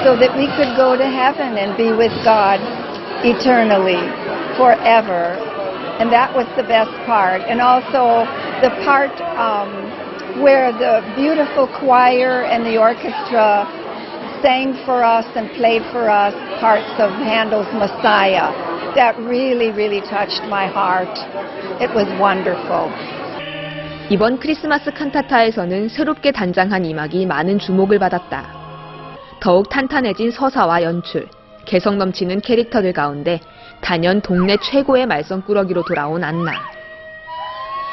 so that we could go to heaven and be with God eternally, forever. And that was the best part. And also the part where the beautiful choir and the orchestra sang for us and played for us parts of Handel's Messiah. That really, really touched my heart. It was wonderful. 이번 크리스마스 칸타타에서는 새롭게 단장한 이막이 많은 주목을 받았다. 더욱 탄탄해진 서사와 연출, 개성 넘치는 캐릭터들 가운데 단연 동네 최고의 말썽꾸러기로 돌아온 안나.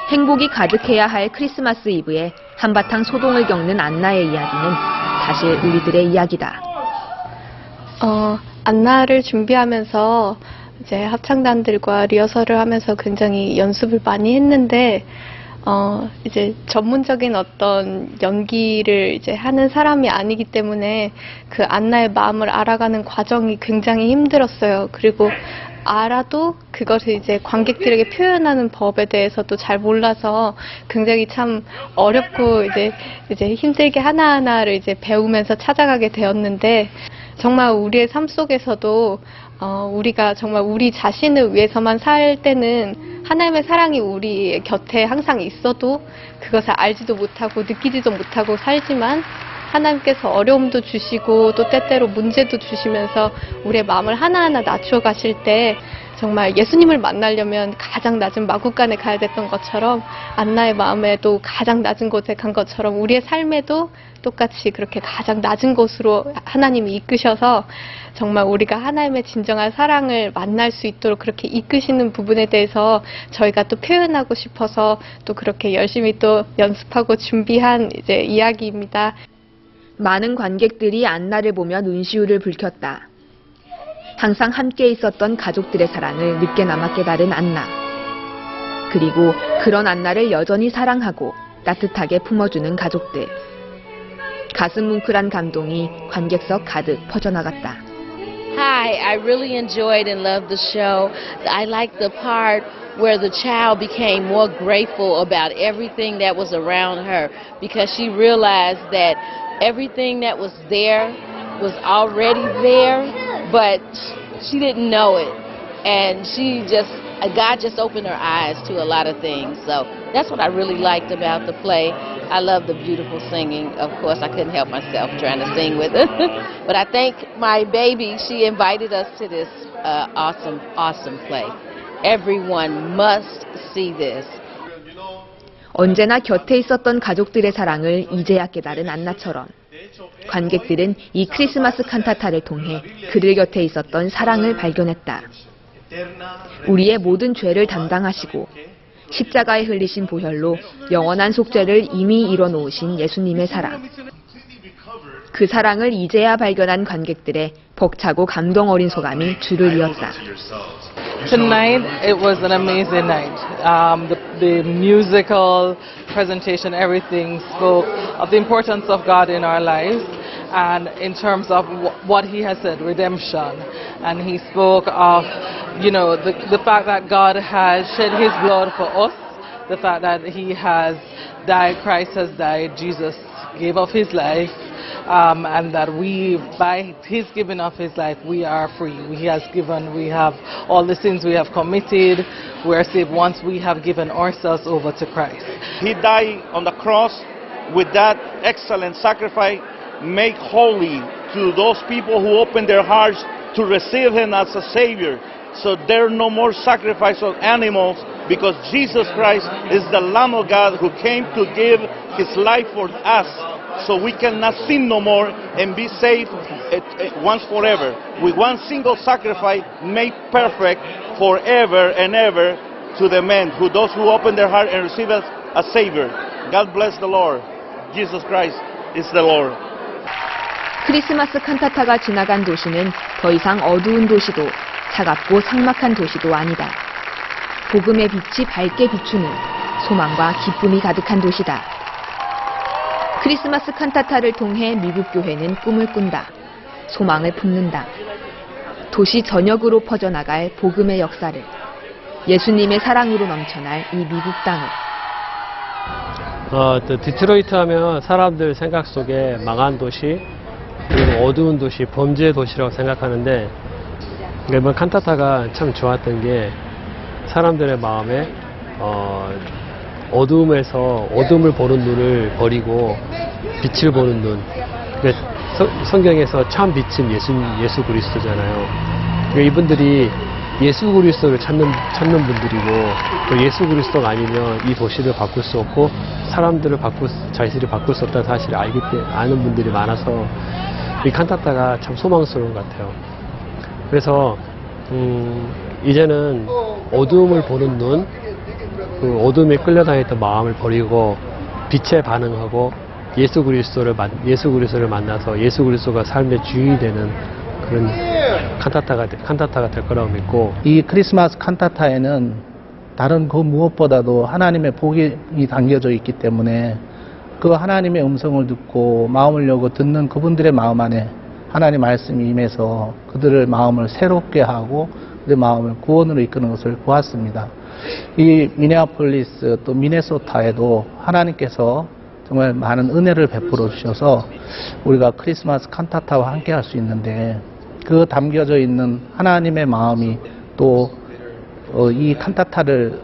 행복이 가득해야 할 크리스마스 이브에 한바탕 소동을 겪는 안나의 이야기는 사실 우리들의 이야기다. 안나를 준비하면서 이제 합창단들과 리허설을 하면서 굉장히 연습을 많이 했는데 이제 전문적인 어떤 연기를 이제 하는 사람이 아니기 때문에 그 안나의 마음을 알아가는 과정이 굉장히 힘들었어요. 그리고 알아도 그것을 이제 관객들에게 표현하는 법에 대해서도 잘 몰라서 굉장히 참 어렵고 이제 힘들게 하나하나를 이제 배우면서 찾아가게 되었는데, 정말 우리의 삶 속에서도 우리가 정말 우리 자신을 위해서만 살 때는 하나님의 사랑이 우리 곁에 항상 있어도 그것을 알지도 못하고 느끼지도 못하고 살지만, 하나님께서 어려움도 주시고 또 때때로 문제도 주시면서 우리의 마음을 하나하나 낮춰 가실 때 정말 예수님을 만나려면 가장 낮은 마구간에 가야 됐던 것처럼, 안나의 마음에도 가장 낮은 곳에 간 것처럼 우리의 삶에도 똑같이 그렇게 가장 낮은 곳으로 하나님이 이끄셔서 정말 우리가 하나님의 진정한 사랑을 만날 수 있도록 그렇게 이끄시는 부분에 대해서 저희가 또 표현하고 싶어서 또 그렇게 열심히 또 연습하고 준비한 이제 이야기입니다. 많은 관객들이 안나를 보며 눈시울을 붉혔다. 항상 함께 있었던 가족들의 사랑을 늦게나마 깨달은 안나. 그리고 그런 안나를 여전히 사랑하고 따뜻하게 품어주는 가족들. 가슴 뭉클한 감동이 관객석 가득 퍼져나갔다. Hi, I really enjoyed and loved the show. I liked the part where the child became more grateful about everything that was around her because she realized that everything that was there was already there, but she didn't know it. And God just opened her eyes to a lot of things. So that's what I really liked about the play. I love the beautiful singing. Of course, I couldn't help myself trying to sing with it. But I thank my baby. She invited us to this awesome, awesome play. Everyone must see this. 언제나 곁에 있었던 가족들의 사랑을 이제야 깨달은 안나처럼 관객들은 이 크리스마스 칸타타를 통해 그들 곁에 있었던 사랑을 발견했다. 우리의 모든 죄를 담당하시고 십자가에 흘리신 보혈로 영원한 속죄를 이미 이뤄놓으신 예수님의 사랑. 그 사랑을 이제야 발견한 관객들의 벅차고 감동 어린 소감이 줄을 이었다. Tonight, it was an amazing night. The musical presentation, everything spoke of the importance of God in our lives and in terms of what He has said, redemption. And He spoke of, the fact that God has shed His blood for us, the fact that He has died, Christ has died, Jesus gave up His life. And that by His giving of His life, we are free. We have all the sins we have committed. We are saved once we have given ourselves over to Christ. He died on the cross with that excellent sacrifice, make holy to those people who open their hearts to receive Him as a Savior. So there are no more sacrifice of animals because Jesus Christ is the Lamb of God who came to give His life for us. So we cannot sin no more and be saved once forever. With one single sacrifice made perfect forever and ever to the men, those who open their heart and receive us as Savior. God bless the Lord. Jesus Christ is the Lord. 크리스마스 칸타타가 지나간 도시는 더 이상 어두운 도시도 차갑고 삭막한 도시도 아니다. 복음의 빛이 밝게 비추는 소망과 기쁨이 가득한 도시다. 크리스마스 칸타타를 통해 미국 교회는 꿈을 꾼다. 소망을 품는다. 도시 전역으로 퍼져나갈 복음의 역사를, 예수님의 사랑으로 넘쳐날 이 미국 땅을. 디트로이트 하면 사람들 생각 속에 망한 도시, 그리고 어두운 도시, 범죄의 도시라고 생각하는데 이번 칸타타가 참 좋았던 게 사람들의 마음에 어두움에서 어둠을 보는 눈을 버리고 빛을 보는 눈. 그러니까 성경에서 참 빛은 예수 그리스도잖아요. 그러니까 이분들이 예수 그리스도를 찾는 분들이고 또 예수 그리스도가 아니면 이 도시를 바꿀 수 없고 사람들을 자신을 바꿀 수 없다는 사실을 아는 분들이 많아서 이 칸타타가 참 소망스러운 것 같아요. 그래서 이제는 어두움을 보는 눈, 그 어둠에 끌려다녔던 마음을 버리고 빛에 반응하고 예수 그리스도를 만나서 예수 그리스도가 삶의 주인이 되는 그런 칸타타가 될 거라고 믿고, 이 크리스마스 칸타타에는 다른 그 무엇보다도 하나님의 복이 담겨져 있기 때문에 그 하나님의 음성을 듣고 마음을 열고 듣는 그분들의 마음 안에 하나님 말씀이 임해서 그들의 마음을 새롭게 하고 그들의 마음을 구원으로 이끄는 것을 보았습니다. 이 미네아폴리스 또 미네소타에도 하나님께서 정말 많은 은혜를 베풀어 주셔서 우리가 크리스마스 칸타타와 함께 할 수 있는데, 그 담겨져 있는 하나님의 마음이 또 이 칸타타를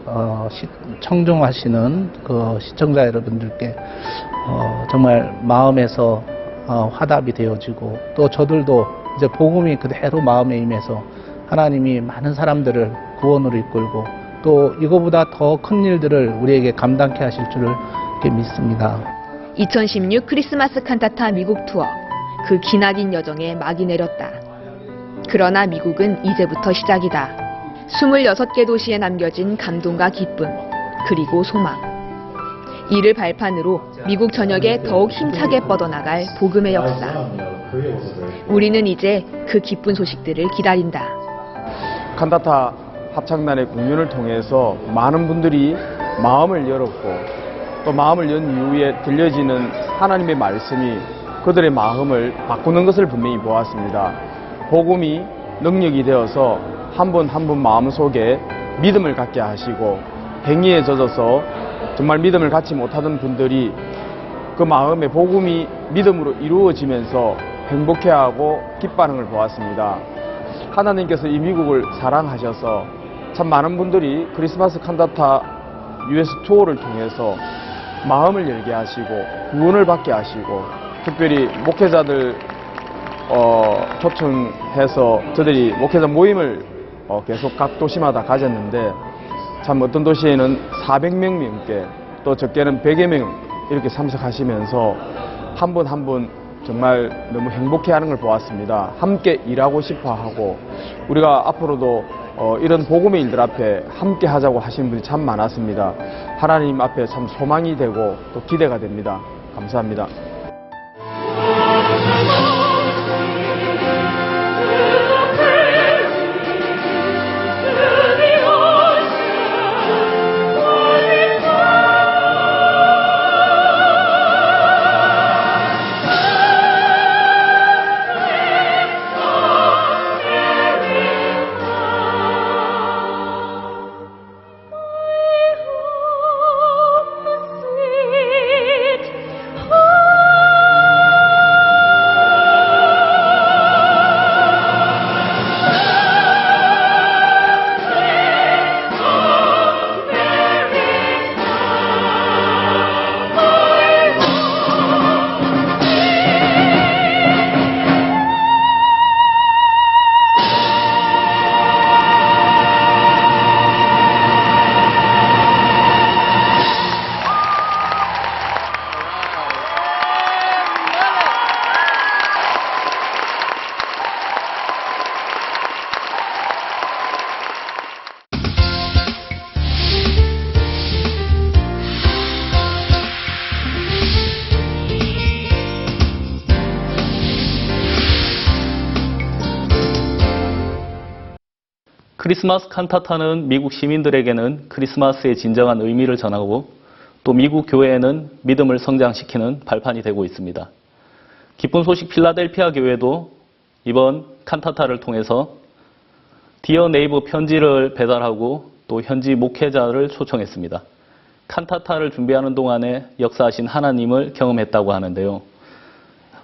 청중하시는 그 시청자 여러분들께 정말 마음에서 화답이 되어지고, 또 저들도 이제 복음이 그대로 마음에 임해서 하나님이 많은 사람들을 구원으로 이끌고 또 이거보다 더 큰 일들을 우리에게 감당케 하실 줄을 믿습니다. 2016 크리스마스 칸타타 미국 투어. 그 기나긴 여정에 막이 내렸다. 그러나 미국은 이제부터 시작이다. 26개 도시에 남겨진 감동과 기쁨, 그리고 소망. 이를 발판으로 미국 전역에 더욱 힘차게 뻗어나갈 복음의 역사. 우리는 이제 그 기쁜 소식들을 기다린다. 칸타타 합창단의 공연을 통해서 많은 분들이 마음을 열었고, 또 마음을 연 이후에 들려지는 하나님의 말씀이 그들의 마음을 바꾸는 것을 분명히 보았습니다. 복음이 능력이 되어서 한 분 한 분 마음속에 믿음을 갖게 하시고, 행위에 젖어서 정말 믿음을 갖지 못하던 분들이 그 마음의 복음이 믿음으로 이루어지면서 행복해하고 기뻐하는 걸 보았습니다. 하나님께서 이 미국을 사랑하셔서 참 많은 분들이 크리스마스 칸타타 US 투어를 통해서 마음을 열게 하시고 구원을 받게 하시고, 특별히 목회자들 초청해서 저들이 목회자 모임을 계속 각 도시마다 가졌는데, 참 어떤 도시에는 400명 넘게, 또 적게는 100여 명 이렇게 참석하시면서 한 분 한 분 정말 너무 행복해하는 걸 보았습니다. 함께 일하고 싶어하고, 우리가 앞으로도 이런 복음의 일들 앞에 함께 하자고 하시는 분이 참 많았습니다. 하나님 앞에 참 소망이 되고 또 기대가 됩니다. 감사합니다. 크리스마스 칸타타는 미국 시민들에게는 크리스마스의 진정한 의미를 전하고 또 미국 교회에는 믿음을 성장시키는 발판이 되고 있습니다. 기쁜 소식 필라델피아 교회도 이번 칸타타를 통해서 디어 네이버 편지를 배달하고 또 현지 목회자를 초청했습니다. 칸타타를 준비하는 동안에 역사하신 하나님을 경험했다고 하는데요.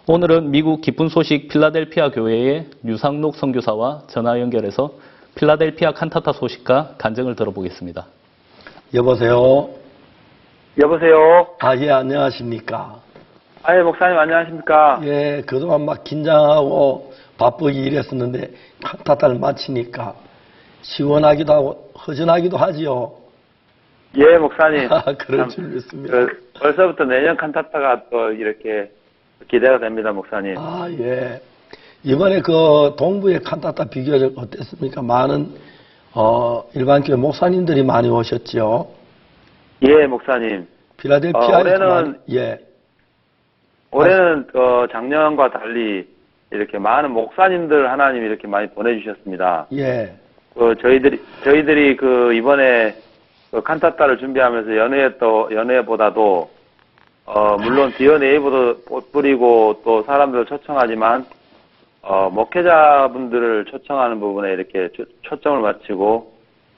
오늘은 미국 기쁜 소식 필라델피아 교회의 유상록 선교사와 전화 연결해서 필라델피아 칸타타 소식과 간증을 들어보겠습니다. 여보세요? 여보세요? 아, 예, 안녕하십니까? 아, 예, 목사님 안녕하십니까? 예, 그동안 막 긴장하고 바쁘게 일했었는데 칸타타를 마치니까 시원하기도 하고 허전하기도 하지요. 예, 목사님. 아, 그럴 줄 믿습니다. 벌써부터 내년 칸타타가 또 이렇게 기대가 됩니다, 목사님. 아, 예. 이번에 그 동부의 칸타타 비교적 어땠습니까? 많은 일반 교회 목사님들이 많이 오셨죠. 예, 목사님. 필라델피아에서 올해는 작년과 달리 이렇게 많은 목사님들 하나님 이렇게 많이 보내주셨습니다. 예. 저희들이 이번에 칸타타를 준비하면서 연회보다도 물론 디어 네이버도 뿌리고 또 사람들을 초청하지만 목회자분들을 초청하는 부분에 이렇게 초점을 맞추고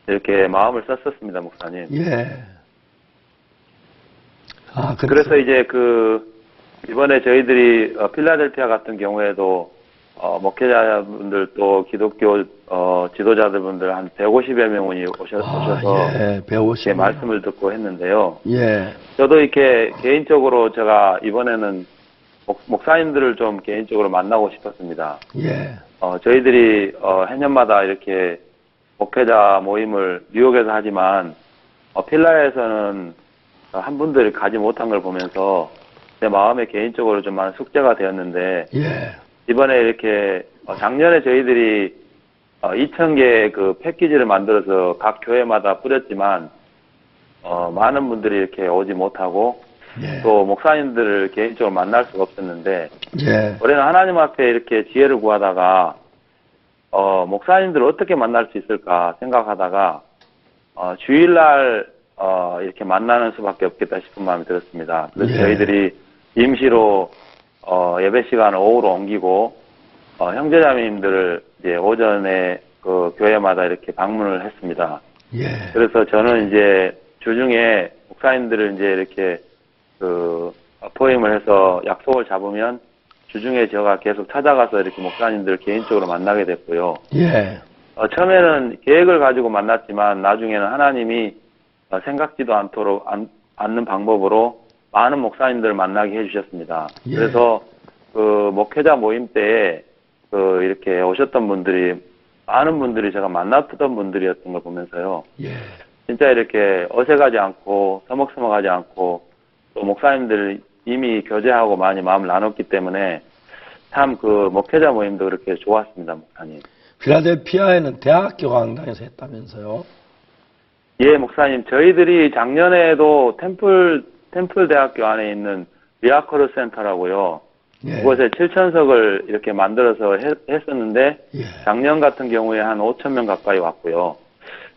이렇게 마음을 썼었습니다, 목사님. 예. 아, 그래서 이제 이번에 저희들이 필라델피아 같은 경우에도 목회자분들 또 기독교 지도자들분들 한 150여 명이 오셔서 예, 150. 말씀을 듣고 했는데요. 예. 저도 이렇게 개인적으로 제가 이번에는 목사님들을 좀 개인적으로 만나고 싶었습니다. 예. 저희들이 해년마다 이렇게 목회자 모임을 뉴욕에서 하지만 필라에서는 한 분들이 가지 못한 걸 보면서 제 마음에 개인적으로 좀 많은 숙제가 되었는데 예. 이번에 이렇게 작년에 저희들이 2,000개 패키지를 만들어서 각 교회마다 뿌렸지만 많은 분들이 이렇게 오지 못하고 또 목사님들을 개인적으로 만날 수가 없었는데 올해는 하나님 앞에 이렇게 지혜를 구하다가 목사님들을 어떻게 만날 수 있을까 생각하다가 주일날 이렇게 만나는 수밖에 없겠다 싶은 마음이 들었습니다. 그래서 저희들이 임시로 예배 시간을 오후로 옮기고 형제자매님들을 이제 오전에 교회마다 이렇게 방문을 했습니다. 그래서 저는 이제 주중에 목사님들을 이제 이렇게 포임을 해서 약속을 잡으면 주중에 제가 계속 찾아가서 이렇게 목사님들 개인적으로 만나게 됐고요. 처음에는 계획을 가지고 만났지만 나중에는 하나님이 생각지도 않는 방법으로 많은 목사님들을 만나게 해주셨습니다. 그래서 목회자 모임 때에 이렇게 오셨던 분들이 많은 분들이 제가 만났던 분들이었던 걸 보면서요. 진짜 이렇게 어색하지 않고 서먹서먹하지 않고 또 목사님들 이미 교제하고 많이 마음을 나눴기 때문에 참 목회자 모임도 그렇게 좋았습니다, 목사님. 필라델피아에는 대학교 강당에서 했다면서요? 예, 목사님. 저희들이 작년에도 템플 대학교 안에 있는 리아커르 센터라고요. 그곳에 7,000석을 이렇게 만들어서 했었는데 작년 같은 경우에 한 5,000명 가까이 왔고요.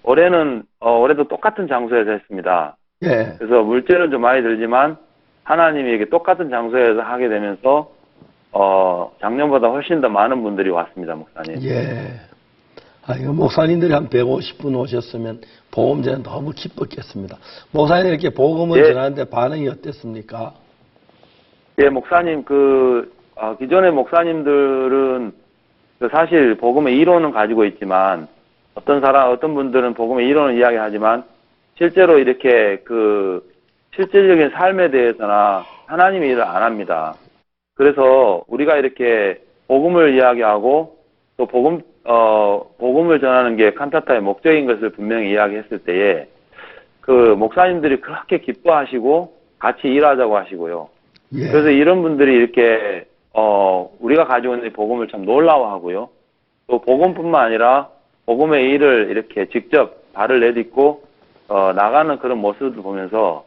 올해도 똑같은 장소에서 했습니다. 그래서 물질은 좀 많이 들지만 하나님이 이렇게 똑같은 장소에서 하게 되면서 작년보다 훨씬 더 많은 분들이 왔습니다, 목사님. 이거 목사님들이 한 150분 오셨으면 복음제는 너무 기뻤겠습니다. 목사님 이렇게 복음을 전하는데 반응이 어땠습니까? 예, 목사님, 기존의 목사님들은 사실 복음의 이론은 가지고 있지만 어떤 분들은 복음의 이론을 이야기하지만 실제로 이렇게 실질적인 삶에 대해서나 하나님의 일을 안 합니다. 그래서 우리가 이렇게 복음을 이야기하고 또 복음을 전하는 게 칸타타의 목적인 것을 분명히 이야기했을 때에 목사님들이 그렇게 기뻐하시고 같이 일하자고 하시고요. 그래서 이런 분들이 이렇게 우리가 가지고 있는 복음을 참 놀라워하고요. 또 복음뿐만 아니라 복음의 일을 이렇게 직접 발을 내딛고 나가는 그런 모습을 보면서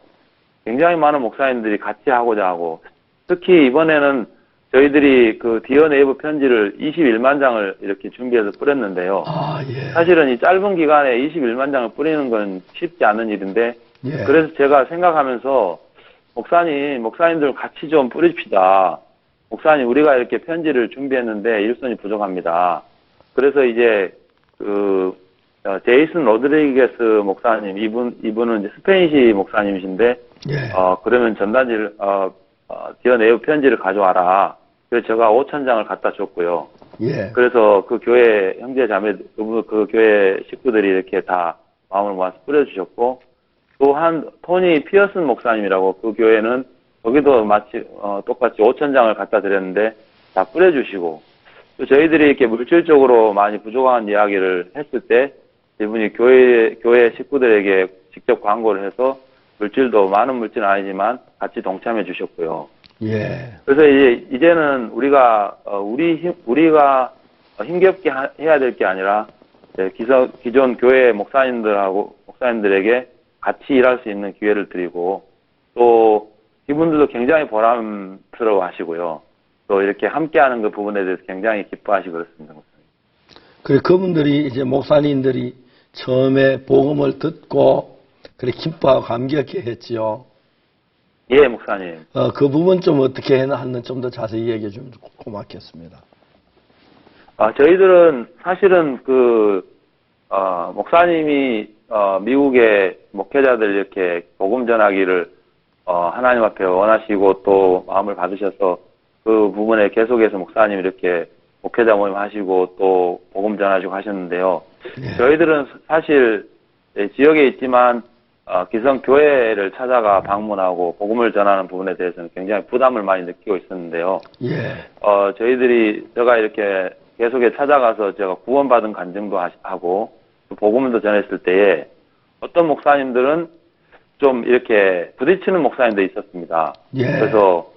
굉장히 많은 목사님들이 같이 하고자 하고 특히 이번에는 저희들이 그 디어 네이버 편지를 21만 장을 이렇게 준비해서 뿌렸는데요. 사실은 이 짧은 기간에 21만 장을 뿌리는 건 쉽지 않은 일인데, 그래서 제가 생각하면서 목사님들 같이 좀 뿌립시다. 목사님, 우리가 이렇게 편지를 준비했는데 일손이 부족합니다. 그래서 이제 제이슨 로드리게스 목사님, 이분은 이제 스페인시 목사님이신데, 그러면 전단지를, 디어 네이버 편지를 가져와라. 그래서 제가 5,000장을 갖다 줬고요. 그래서 그 교회 형제 자매, 그 교회 식구들이 이렇게 다 마음을 모아서 뿌려주셨고, 또 토니 피어슨 목사님이라고 그 교회는 거기도 마치, 똑같이 5,000장을 갖다 드렸는데 다 뿌려주시고, 또 저희들이 이렇게 물질적으로 많이 부족한 이야기를 했을 때, 이분이 교회 식구들에게 직접 광고를 해서 물질도 많은 물질은 아니지만 같이 동참해 주셨고요. 그래서 이제는 우리가 힘겹게 해야 될 게 아니라 기존 교회 목사님들에게 같이 일할 수 있는 기회를 드리고, 또 이분들도 굉장히 보람스러워 하시고요. 또 이렇게 함께하는 그 부분에 대해서 굉장히 기뻐하시고 그렇습니다. 그래, 그분들이 이제 목사님들이 처음에 복음을 듣고 그래 기뻐하고 감격해 했지요. 예, 목사님. 그 부분 좀 어떻게 했나 좀 더 자세히 얘기해 주면 고맙겠습니다. 저희들은 사실은 목사님이 미국의 목회자들 이렇게 복음 전하기를 하나님 앞에 원하시고 또 마음을 받으셔서 그 부분에 계속해서 목사님 이렇게 목회자 모임 하시고 또 복음 전하시고 하셨는데요. 저희들은 사실 지역에 있지만 기성교회를 찾아가 방문하고 복음을 전하는 부분에 대해서는 굉장히 부담을 많이 느끼고 있었는데요. 제가 이렇게 계속해 찾아가서 제가 구원받은 간증도 하고 또 복음도 전했을 때에 어떤 목사님들은 좀 이렇게 부딪히는 목사님도 있었습니다. 그래서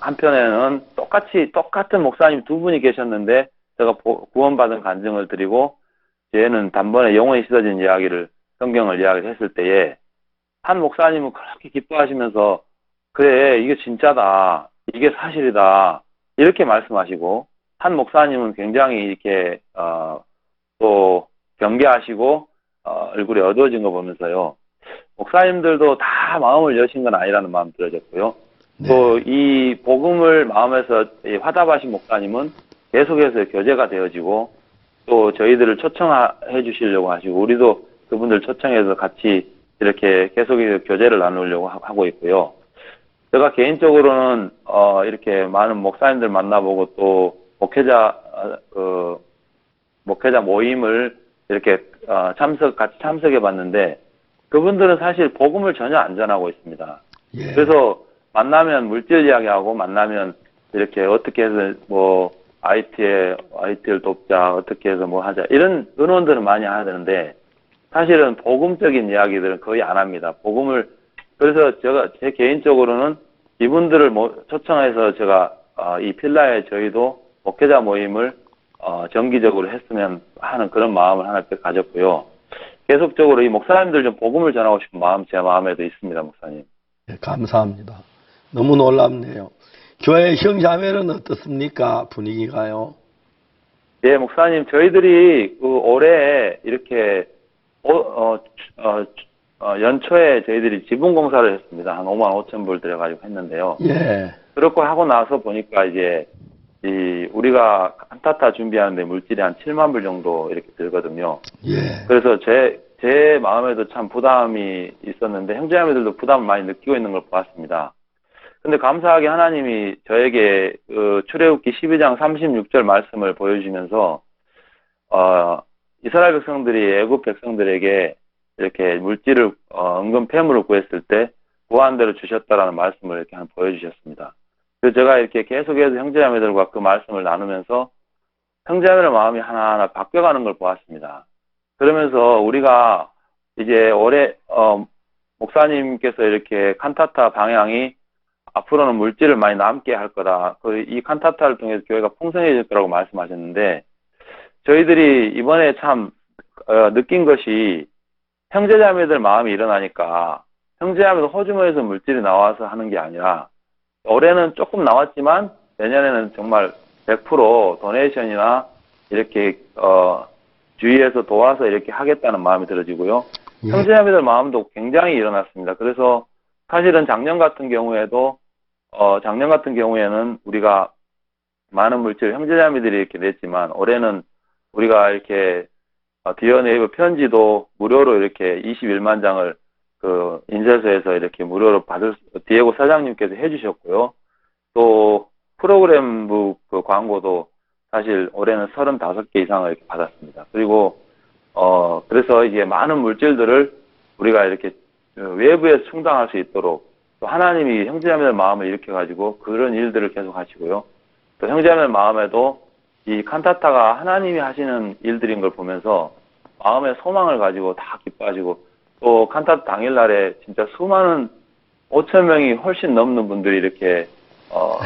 한편에는 똑같은 목사님 두 분이 계셨는데 제가 구원받은 간증을 드리고 얘는 단번에 영혼이 씻어진 이야기를 성경을 이야기를 했을 때에 한 목사님은 그렇게 기뻐하시면서 그래 이게 진짜다 이게 사실이다 이렇게 말씀하시고 한 목사님은 굉장히 이렇게 또 경계하시고 얼굴이 어두워진 거 보면서요 목사님들도 다 마음을 여신 건 아니라는 마음 들어졌고요. 또 이 복음을 마음에서 화답하신 목사님은 계속해서 교제가 되어지고 또 저희들을 초청해 주시려고 하시고 우리도 그분들 초청해서 같이 이렇게 계속해서 교제를 나누려고 하고 있고요. 제가 개인적으로는 이렇게 많은 목사님들 만나보고 또 목회자 모임을 이렇게 같이 참석해 봤는데 그분들은 사실 복음을 전혀 안 전하고 있습니다. 그래서 만나면 물질 이야기하고 만나면 이렇게 어떻게 해서 뭐 IT를 돕자 어떻게 해서 뭐 하자 이런 의논들은 많이 하는데 사실은 복음적인 이야기들은 거의 안 합니다. 그래서 제 개인적으로는 이분들을 초청해서 제가 이 필라에 저희도 목회자 모임을 정기적으로 했으면 하는 그런 마음을 하나 가졌고요. 계속적으로 이 목사님들 좀 복음을 전하고 싶은 마음 제 마음에도 있습니다, 목사님. 네, 감사합니다. 너무 놀랍네요. 교회 형제자매는 어떻습니까? 분위기가요? 예, 목사님 저희들이 올해 이렇게 연초에 저희들이 지분공사를 했습니다. 한 55,000불 들여가지고 했는데요. 그렇고 하고 나서 보니까 이제 우리가 칸타타 준비하는데 물질이 한 7만 불 정도 이렇게 들거든요. 그래서 제 마음에도 참 부담이 있었는데 형제자매들도 부담을 많이 느끼고 있는 걸 보았습니다. 근데 감사하게 하나님이 저에게 출애굽기 12장 36절 말씀을 보여주시면서 이스라엘 백성들이 애굽 백성들에게 이렇게 물질을 은근 폐물을 구했을 때 구한 대로 주셨다라는 말씀을 이렇게 보여주셨습니다. 그래서 제가 이렇게 계속해서 형제자매들과 그 말씀을 나누면서 형제자매의 마음이 하나하나 바뀌어가는 걸 보았습니다. 그러면서 우리가 이제 올해 목사님께서 이렇게 칸타타 방향이 앞으로는 물질을 많이 남게 할 거다. 이 칸타타를 통해서 교회가 풍성해질 거라고 말씀하셨는데 저희들이 이번에 참 느낀 것이 형제자매들 마음이 일어나니까 형제자매도 호주머니에서 물질이 나와서 하는 게 아니라 올해는 조금 나왔지만 내년에는 정말 100% 도네이션이나 이렇게 주위에서 도와서 이렇게 하겠다는 마음이 들어지고요. 형제자매들 마음도 굉장히 일어났습니다. 그래서 사실은 작년 같은 경우에는 우리가 많은 물질 형제자매들이 이렇게 냈지만 올해는 우리가 이렇게 디어 네이버 편지도 무료로 이렇게 21만 장을 그 인쇄소에서 이렇게 무료로 디에고 사장님께서 해주셨고요. 또 프로그램북 그 광고도 사실 올해는 35개 이상을 이렇게 받았습니다. 그리고 그래서 이게 많은 물질들을 우리가 이렇게 외부에서 충당할 수 있도록 또 하나님이 형제자매들 마음을 일으켜가지고 그런 일들을 계속 하시고요. 또 형제자매들 마음에도 이 칸타타가 하나님이 하시는 일들인 걸 보면서 마음의 소망을 가지고 다 기뻐하시고 또 칸타타 당일날에 진짜 수많은 5,000명이 훨씬 넘는 분들이 이렇게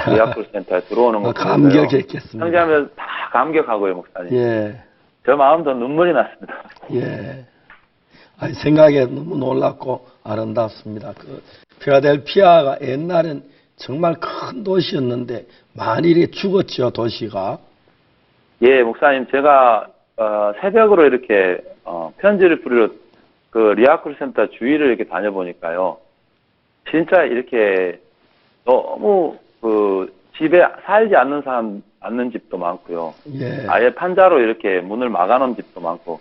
리아클 센터에 들어오는 거 보면서요. 감격했겠습니다. 형제자매들 다 감격하고요, 목사님. 예. 저 마음도 눈물이 났습니다. 예. 아니, 생각에 너무 놀랍고 아름답습니다. 그 필라델피아가 옛날엔 정말 큰 도시였는데 만일이 죽었죠, 도시가. 예, 목사님, 제가 새벽으로 이렇게 편지를 뿌리러 그 리아클 센터 주위를 이렇게 다녀보니까요. 진짜 이렇게 너무 그 집에 살지 않는 사람 않는 집도 많고요. 예. 아예 판자로 이렇게 문을 막아놓은 집도 많고.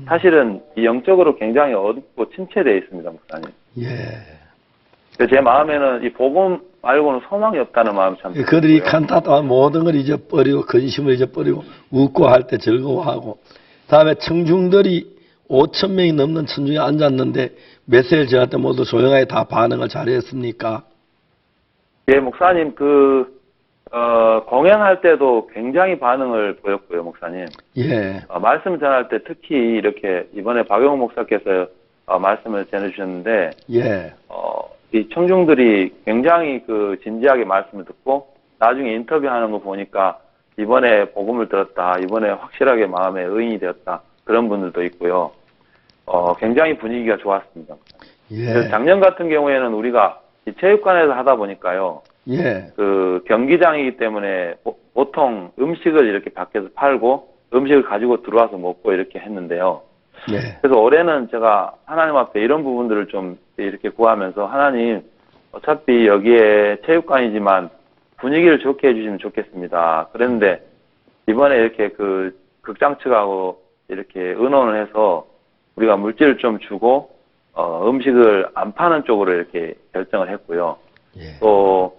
사실은 이 영적으로 굉장히 어둡고 침체되어 있습니다, 목사님. 예. 제 마음에는 이 복음 말고는 소망이 없다는 마음이 참 들고요. 그들이 칸타타와 모든 걸 잊어버리고 근심을 잊어버리고 웃고 할 때 즐거워하고 다음에 청중들이 5,000명이 넘는 청중이 앉았는데 메시지를 전할 때 모두 조용하게 다 반응을 잘했습니까? 예, 목사님 공연할 때도 굉장히 반응을 보였고요, 목사님. 예. 말씀 전할 때 특히 이렇게 이번에 박영호 목사께서 말씀을 전해주셨는데, 예. 이 청중들이 굉장히 그 진지하게 말씀을 듣고 나중에 인터뷰하는 거 보니까 이번에 복음을 들었다, 이번에 확실하게 마음의 의인이 되었다 그런 분들도 있고요. 굉장히 분위기가 좋았습니다. 예. 작년 같은 경우에는 우리가 이 체육관에서 하다 보니까요. 예. 그 경기장이기 때문에 보통 음식을 이렇게 밖에서 팔고 음식을 가지고 들어와서 먹고 이렇게 했는데요. 예. 그래서 올해는 제가 하나님 앞에 이런 부분들을 좀 이렇게 구하면서 하나님 어차피 여기에 체육관이지만 분위기를 좋게 해주시면 좋겠습니다. 그랬는데 이번에 이렇게 그 극장 측하고 이렇게 의논을 해서 우리가 물질을 좀 주고 음식을 안 파는 쪽으로 이렇게 결정을 했고요. 또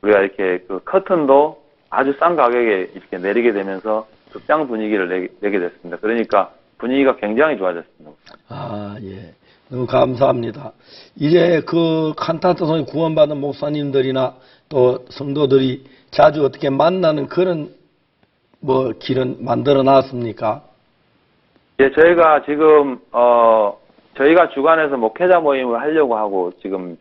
우리가 이렇게 그 커튼도 아주 싼 가격에 이렇게 내리게 되면서 극장 분위기를 내게 됐습니다. 그러니까 분위기가 굉장히 좋아졌습니다. 아, 예. 너무 감사합니다. 이제 그 칸타타송에 구원받은 목사님들이나 또 성도들이 자주 어떻게 만나는 그런 길은 만들어 놨습니까? 예, 저희가 지금 저희가 주관해서 목회자 모임을 하려고 하고 지금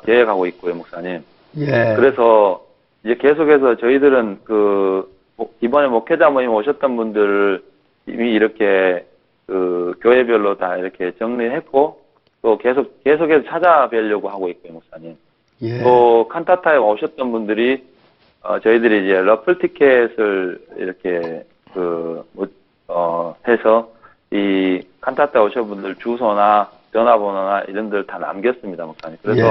계획하고 있고요, 목사님. 예. 그래서 이제 계속해서 저희들은 이번에 목회자 모임 오셨던 분들을 이미 이렇게 교회별로 다 이렇게 정리했고 또 계속해서 찾아뵈려고 하고 있고요, 목사님. 예. 또 칸타타에 오셨던 분들이 저희들이 이제 러플 티켓을 이렇게 해서 이 칸타타에 오신 분들 주소나 전화번호나 이런 데를 다 남겼습니다, 목사님. 그래서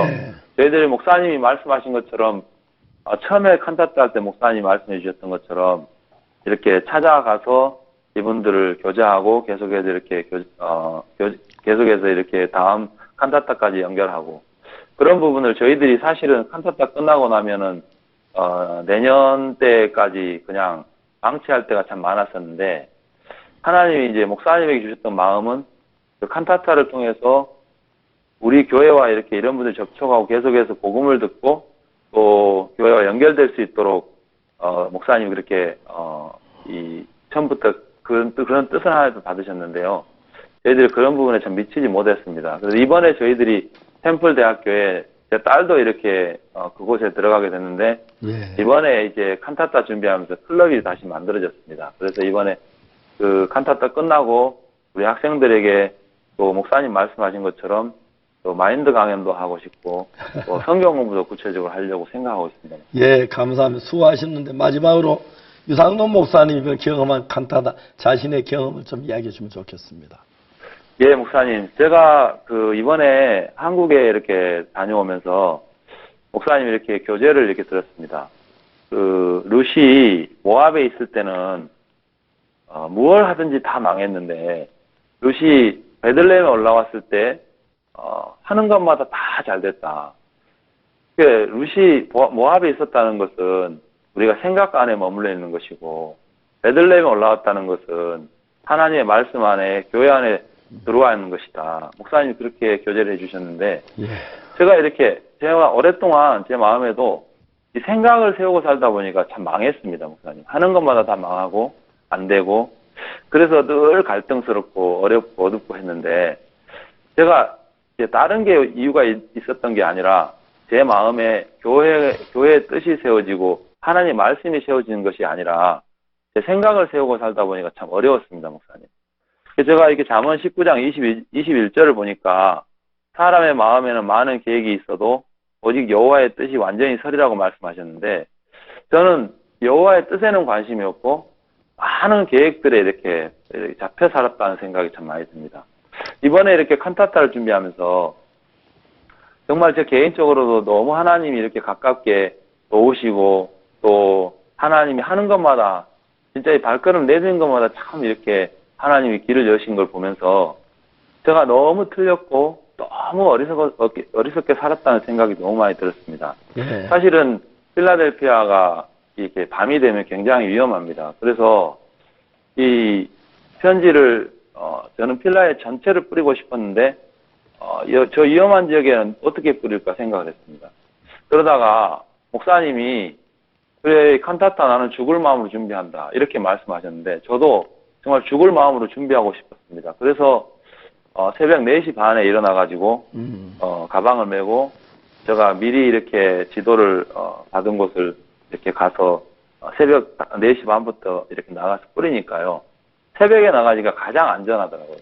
저희들이 목사님이 말씀하신 것처럼 처음에 칸타타 할 때 목사님이 말씀해 주셨던 것처럼 이렇게 찾아가서 이분들을 교제하고 계속해서 이렇게 계속해서 이렇게 다음 칸타타까지 연결하고 그런 부분을 저희들이 사실은 칸타타 끝나고 나면은 내년 때까지 그냥 방치할 때가 참 많았었는데 하나님이 이제 목사님에게 주셨던 마음은 그 칸타타를 통해서 우리 교회와 이렇게 이런 분들 접촉하고 계속해서 복음을 듣고 또 교회와 연결될 수 있도록 목사님이 그렇게 처음부터 그런 뜻을 하나도 받으셨는데요. 저희들이 그런 부분에 참 미치지 못했습니다. 그래서 이번에 저희들이 템플 대학교에 제 딸도 이렇게 그곳에 들어가게 됐는데 이번에 이제 칸타타 준비하면서 클럽이 다시 만들어졌습니다. 그래서 이번에 그 칸타타 끝나고 우리 학생들에게 또 목사님 말씀하신 것처럼 또 마인드 강연도 하고 싶고 또 성경 공부도 구체적으로 하려고 생각하고 있습니다. 예, 감사합니다. 수고하셨는데 마지막으로 유상돈 목사님이 경험한 칸타타 자신의 경험을 좀 이야기해 주면 좋겠습니다. 예, 목사님. 제가 이번에 한국에 이렇게 다녀오면서 목사님 이렇게 교제를 이렇게 들었습니다. 룻이 모압에 있을 때는 무얼 하든지 다 망했는데 룻이 베들레헴에 올라왔을 때 하는 것마다 다 잘 됐다. 룻이 모압에 있었다는 것은 우리가 생각 안에 머물러 있는 것이고 베들레헴에 올라왔다는 것은 하나님의 말씀 안에 교회 안에 들어와 있는 것이다. 목사님이 그렇게 교제를 해주셨는데 제가 오랫동안 제 마음에도 이 생각을 세우고 살다 보니까 참 망했습니다. 목사님. 하는 것마다 다 망하고 안 되고 그래서 늘 갈등스럽고 어렵고 어둡고 했는데 제가 다른 게 이유가 있었던 게 아니라 제 마음에 교회의 뜻이 세워지고 하나님의 말씀이 세워지는 것이 아니라 제 생각을 세우고 살다 보니까 참 어려웠습니다. 목사님. 제가 이렇게 잠언 19장 21절을 보니까 사람의 마음에는 많은 계획이 있어도 오직 여호와의 뜻이 완전히 서리라고 말씀하셨는데 저는 여호와의 뜻에는 관심이 없고 많은 계획들에 이렇게 잡혀 살았다는 생각이 참 많이 듭니다. 이번에 이렇게 칸타타를 준비하면서 정말 제 개인적으로도 너무 하나님이 이렇게 가깝게 도우시고 또 하나님이 하는 것마다 진짜 이 발걸음 내딛는 것마다 참 이렇게 하나님이 길을 여신 걸 보면서 제가 너무 틀렸고 너무 어리석게 살았다는 생각이 너무 많이 들었습니다. 예. 사실은 필라델피아가 이렇게 밤이 되면 굉장히 위험합니다. 그래서 이 편지를 저는 필라에 전체를 뿌리고 싶었는데 저 위험한 지역에는 어떻게 뿌릴까 생각을 했습니다. 그러다가 목사님이 그래 칸타타 나는 죽을 마음으로 준비한다 이렇게 말씀하셨는데 저도 정말 죽을 마음으로 준비하고 싶었습니다. 그래서 새벽 4시 반에 일어나가지고 가방을 메고 제가 미리 이렇게 지도를 받은 곳을 이렇게 가서 새벽 4시 반부터 이렇게 나가서 뿌리니까요. 새벽에 나가니까 가장 안전하더라고요.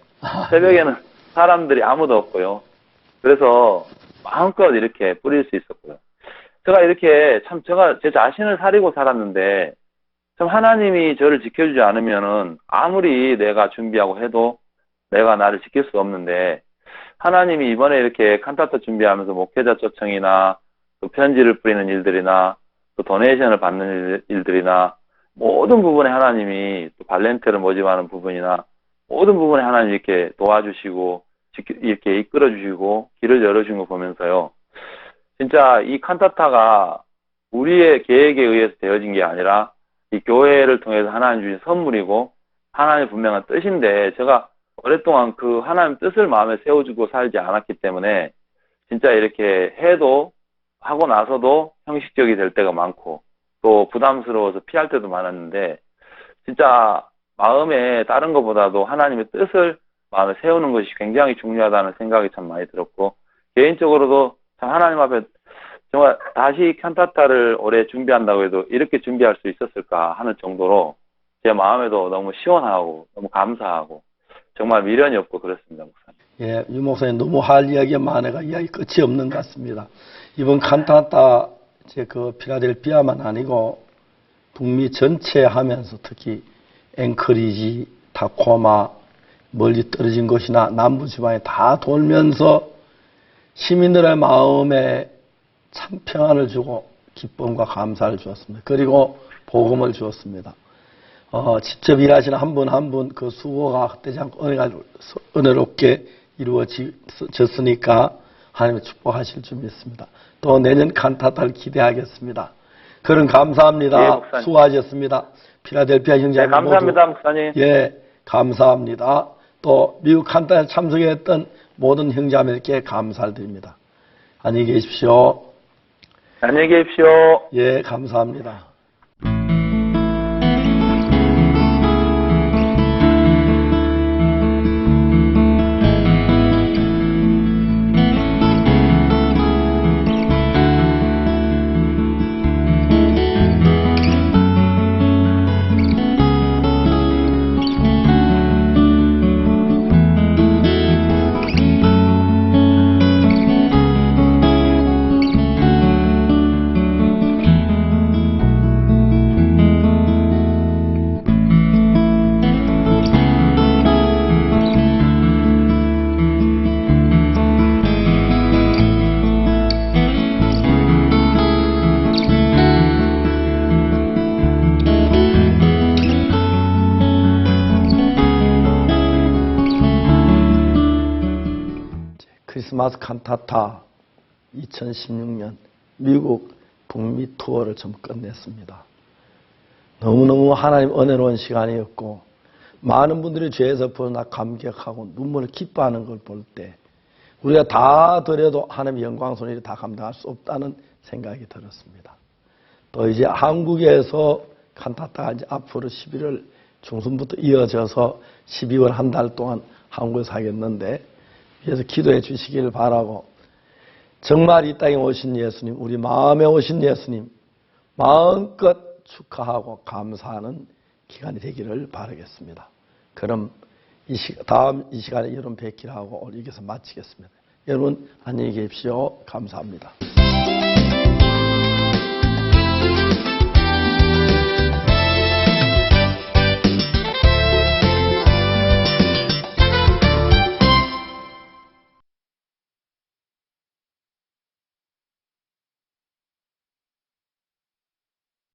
새벽에는 사람들이 아무도 없고요. 그래서 마음껏 이렇게 뿌릴 수 있었고요. 제가 이렇게 참 제가 제 자신을 사리고 살았는데 참 하나님이 저를 지켜주지 않으면은 아무리 내가 준비하고 해도 내가 나를 지킬 수 없는데 하나님이 이번에 이렇게 칸타타 준비하면서 목회자 초청이나 또 편지를 뿌리는 일들이나 또 도네이션을 받는 일들이나 모든 부분에 하나님이 또 발렌테를 모집하는 부분이나 모든 부분에 하나님이 이렇게 도와주시고 이렇게 이끌어주시고 길을 열어주신 거 보면서요. 진짜 이 칸타타가 우리의 계획에 의해서 되어진 게 아니라 이 교회를 통해서 하나님 주신 선물이고 하나님의 분명한 뜻인데 제가 오랫동안 그 하나님 뜻을 마음에 세워주고 살지 않았기 때문에 진짜 이렇게 해도 하고 나서도 형식적이 될 때가 많고 또 부담스러워서 피할 때도 많았는데 진짜 마음에 다른 것보다도 하나님의 뜻을 마음에 세우는 것이 굉장히 중요하다는 생각이 참 많이 들었고 개인적으로도 참 하나님 앞에 정말 다시 칸타타를 올해 준비한다고 해도 이렇게 준비할 수 있었을까 하는 정도로 제 마음에도 너무 시원하고 너무 감사하고 정말 미련이 없고 그렇습니다. 목사님. 예, 유 목사님 너무 할 이야기가 많아가 이야기 끝이 없는 것 같습니다. 이번 칸타타 그 필라델피아만 아니고 북미 전체 하면서 특히 앵커리지, 타코마, 멀리 떨어진 곳이나 남부지방에 다 돌면서 시민들의 마음에 참 평안을 주고 기쁨과 감사를 주었습니다. 그리고 복음을 주었습니다. 직접 일하시는 한 분 한 분 그 수고가 헛되지 않고 은혜롭게 이루어졌으니까 하나님의 축복하실 줄 믿습니다. 또 내년 칸타타를 기대하겠습니다. 그런 감사합니다. 예, 수고하셨습니다. 필라델피아 형제님 네, 감사합니다, 목사님. 예, 감사합니다. 또 미국 칸타타에 참석했던 모든 형제자매께 감사를 드립니다. 안녕히 계십시오. 안녕히 계십시오. 예, 감사합니다. 크리스마스 칸타타 2016년 미국 북미 투어를 좀 끝냈습니다. 너무너무 하나님 은혜로운 시간이었고 많은 분들이 죄에서 벗어나 감격하고 눈물을 기뻐하는 걸 볼 때 우리가 다 드려도 하나님의 영광 손실이 다 감당할 수 없다는 생각이 들었습니다. 또 이제 한국에서 칸타타가 이제 앞으로 11월 중순부터 이어져서 12월 한 달 동안 한국에서 하겠는데 그래서 기도해 주시기를 바라고 정말 이 땅에 오신 예수님, 우리 마음에 오신 예수님 마음껏 축하하고 감사하는 기간이 되기를 바라겠습니다. 그럼 다음 이 시간에 여러분 뵙기를 하고 오늘 여기서 마치겠습니다. 여러분 안녕히 계십시오. 감사합니다.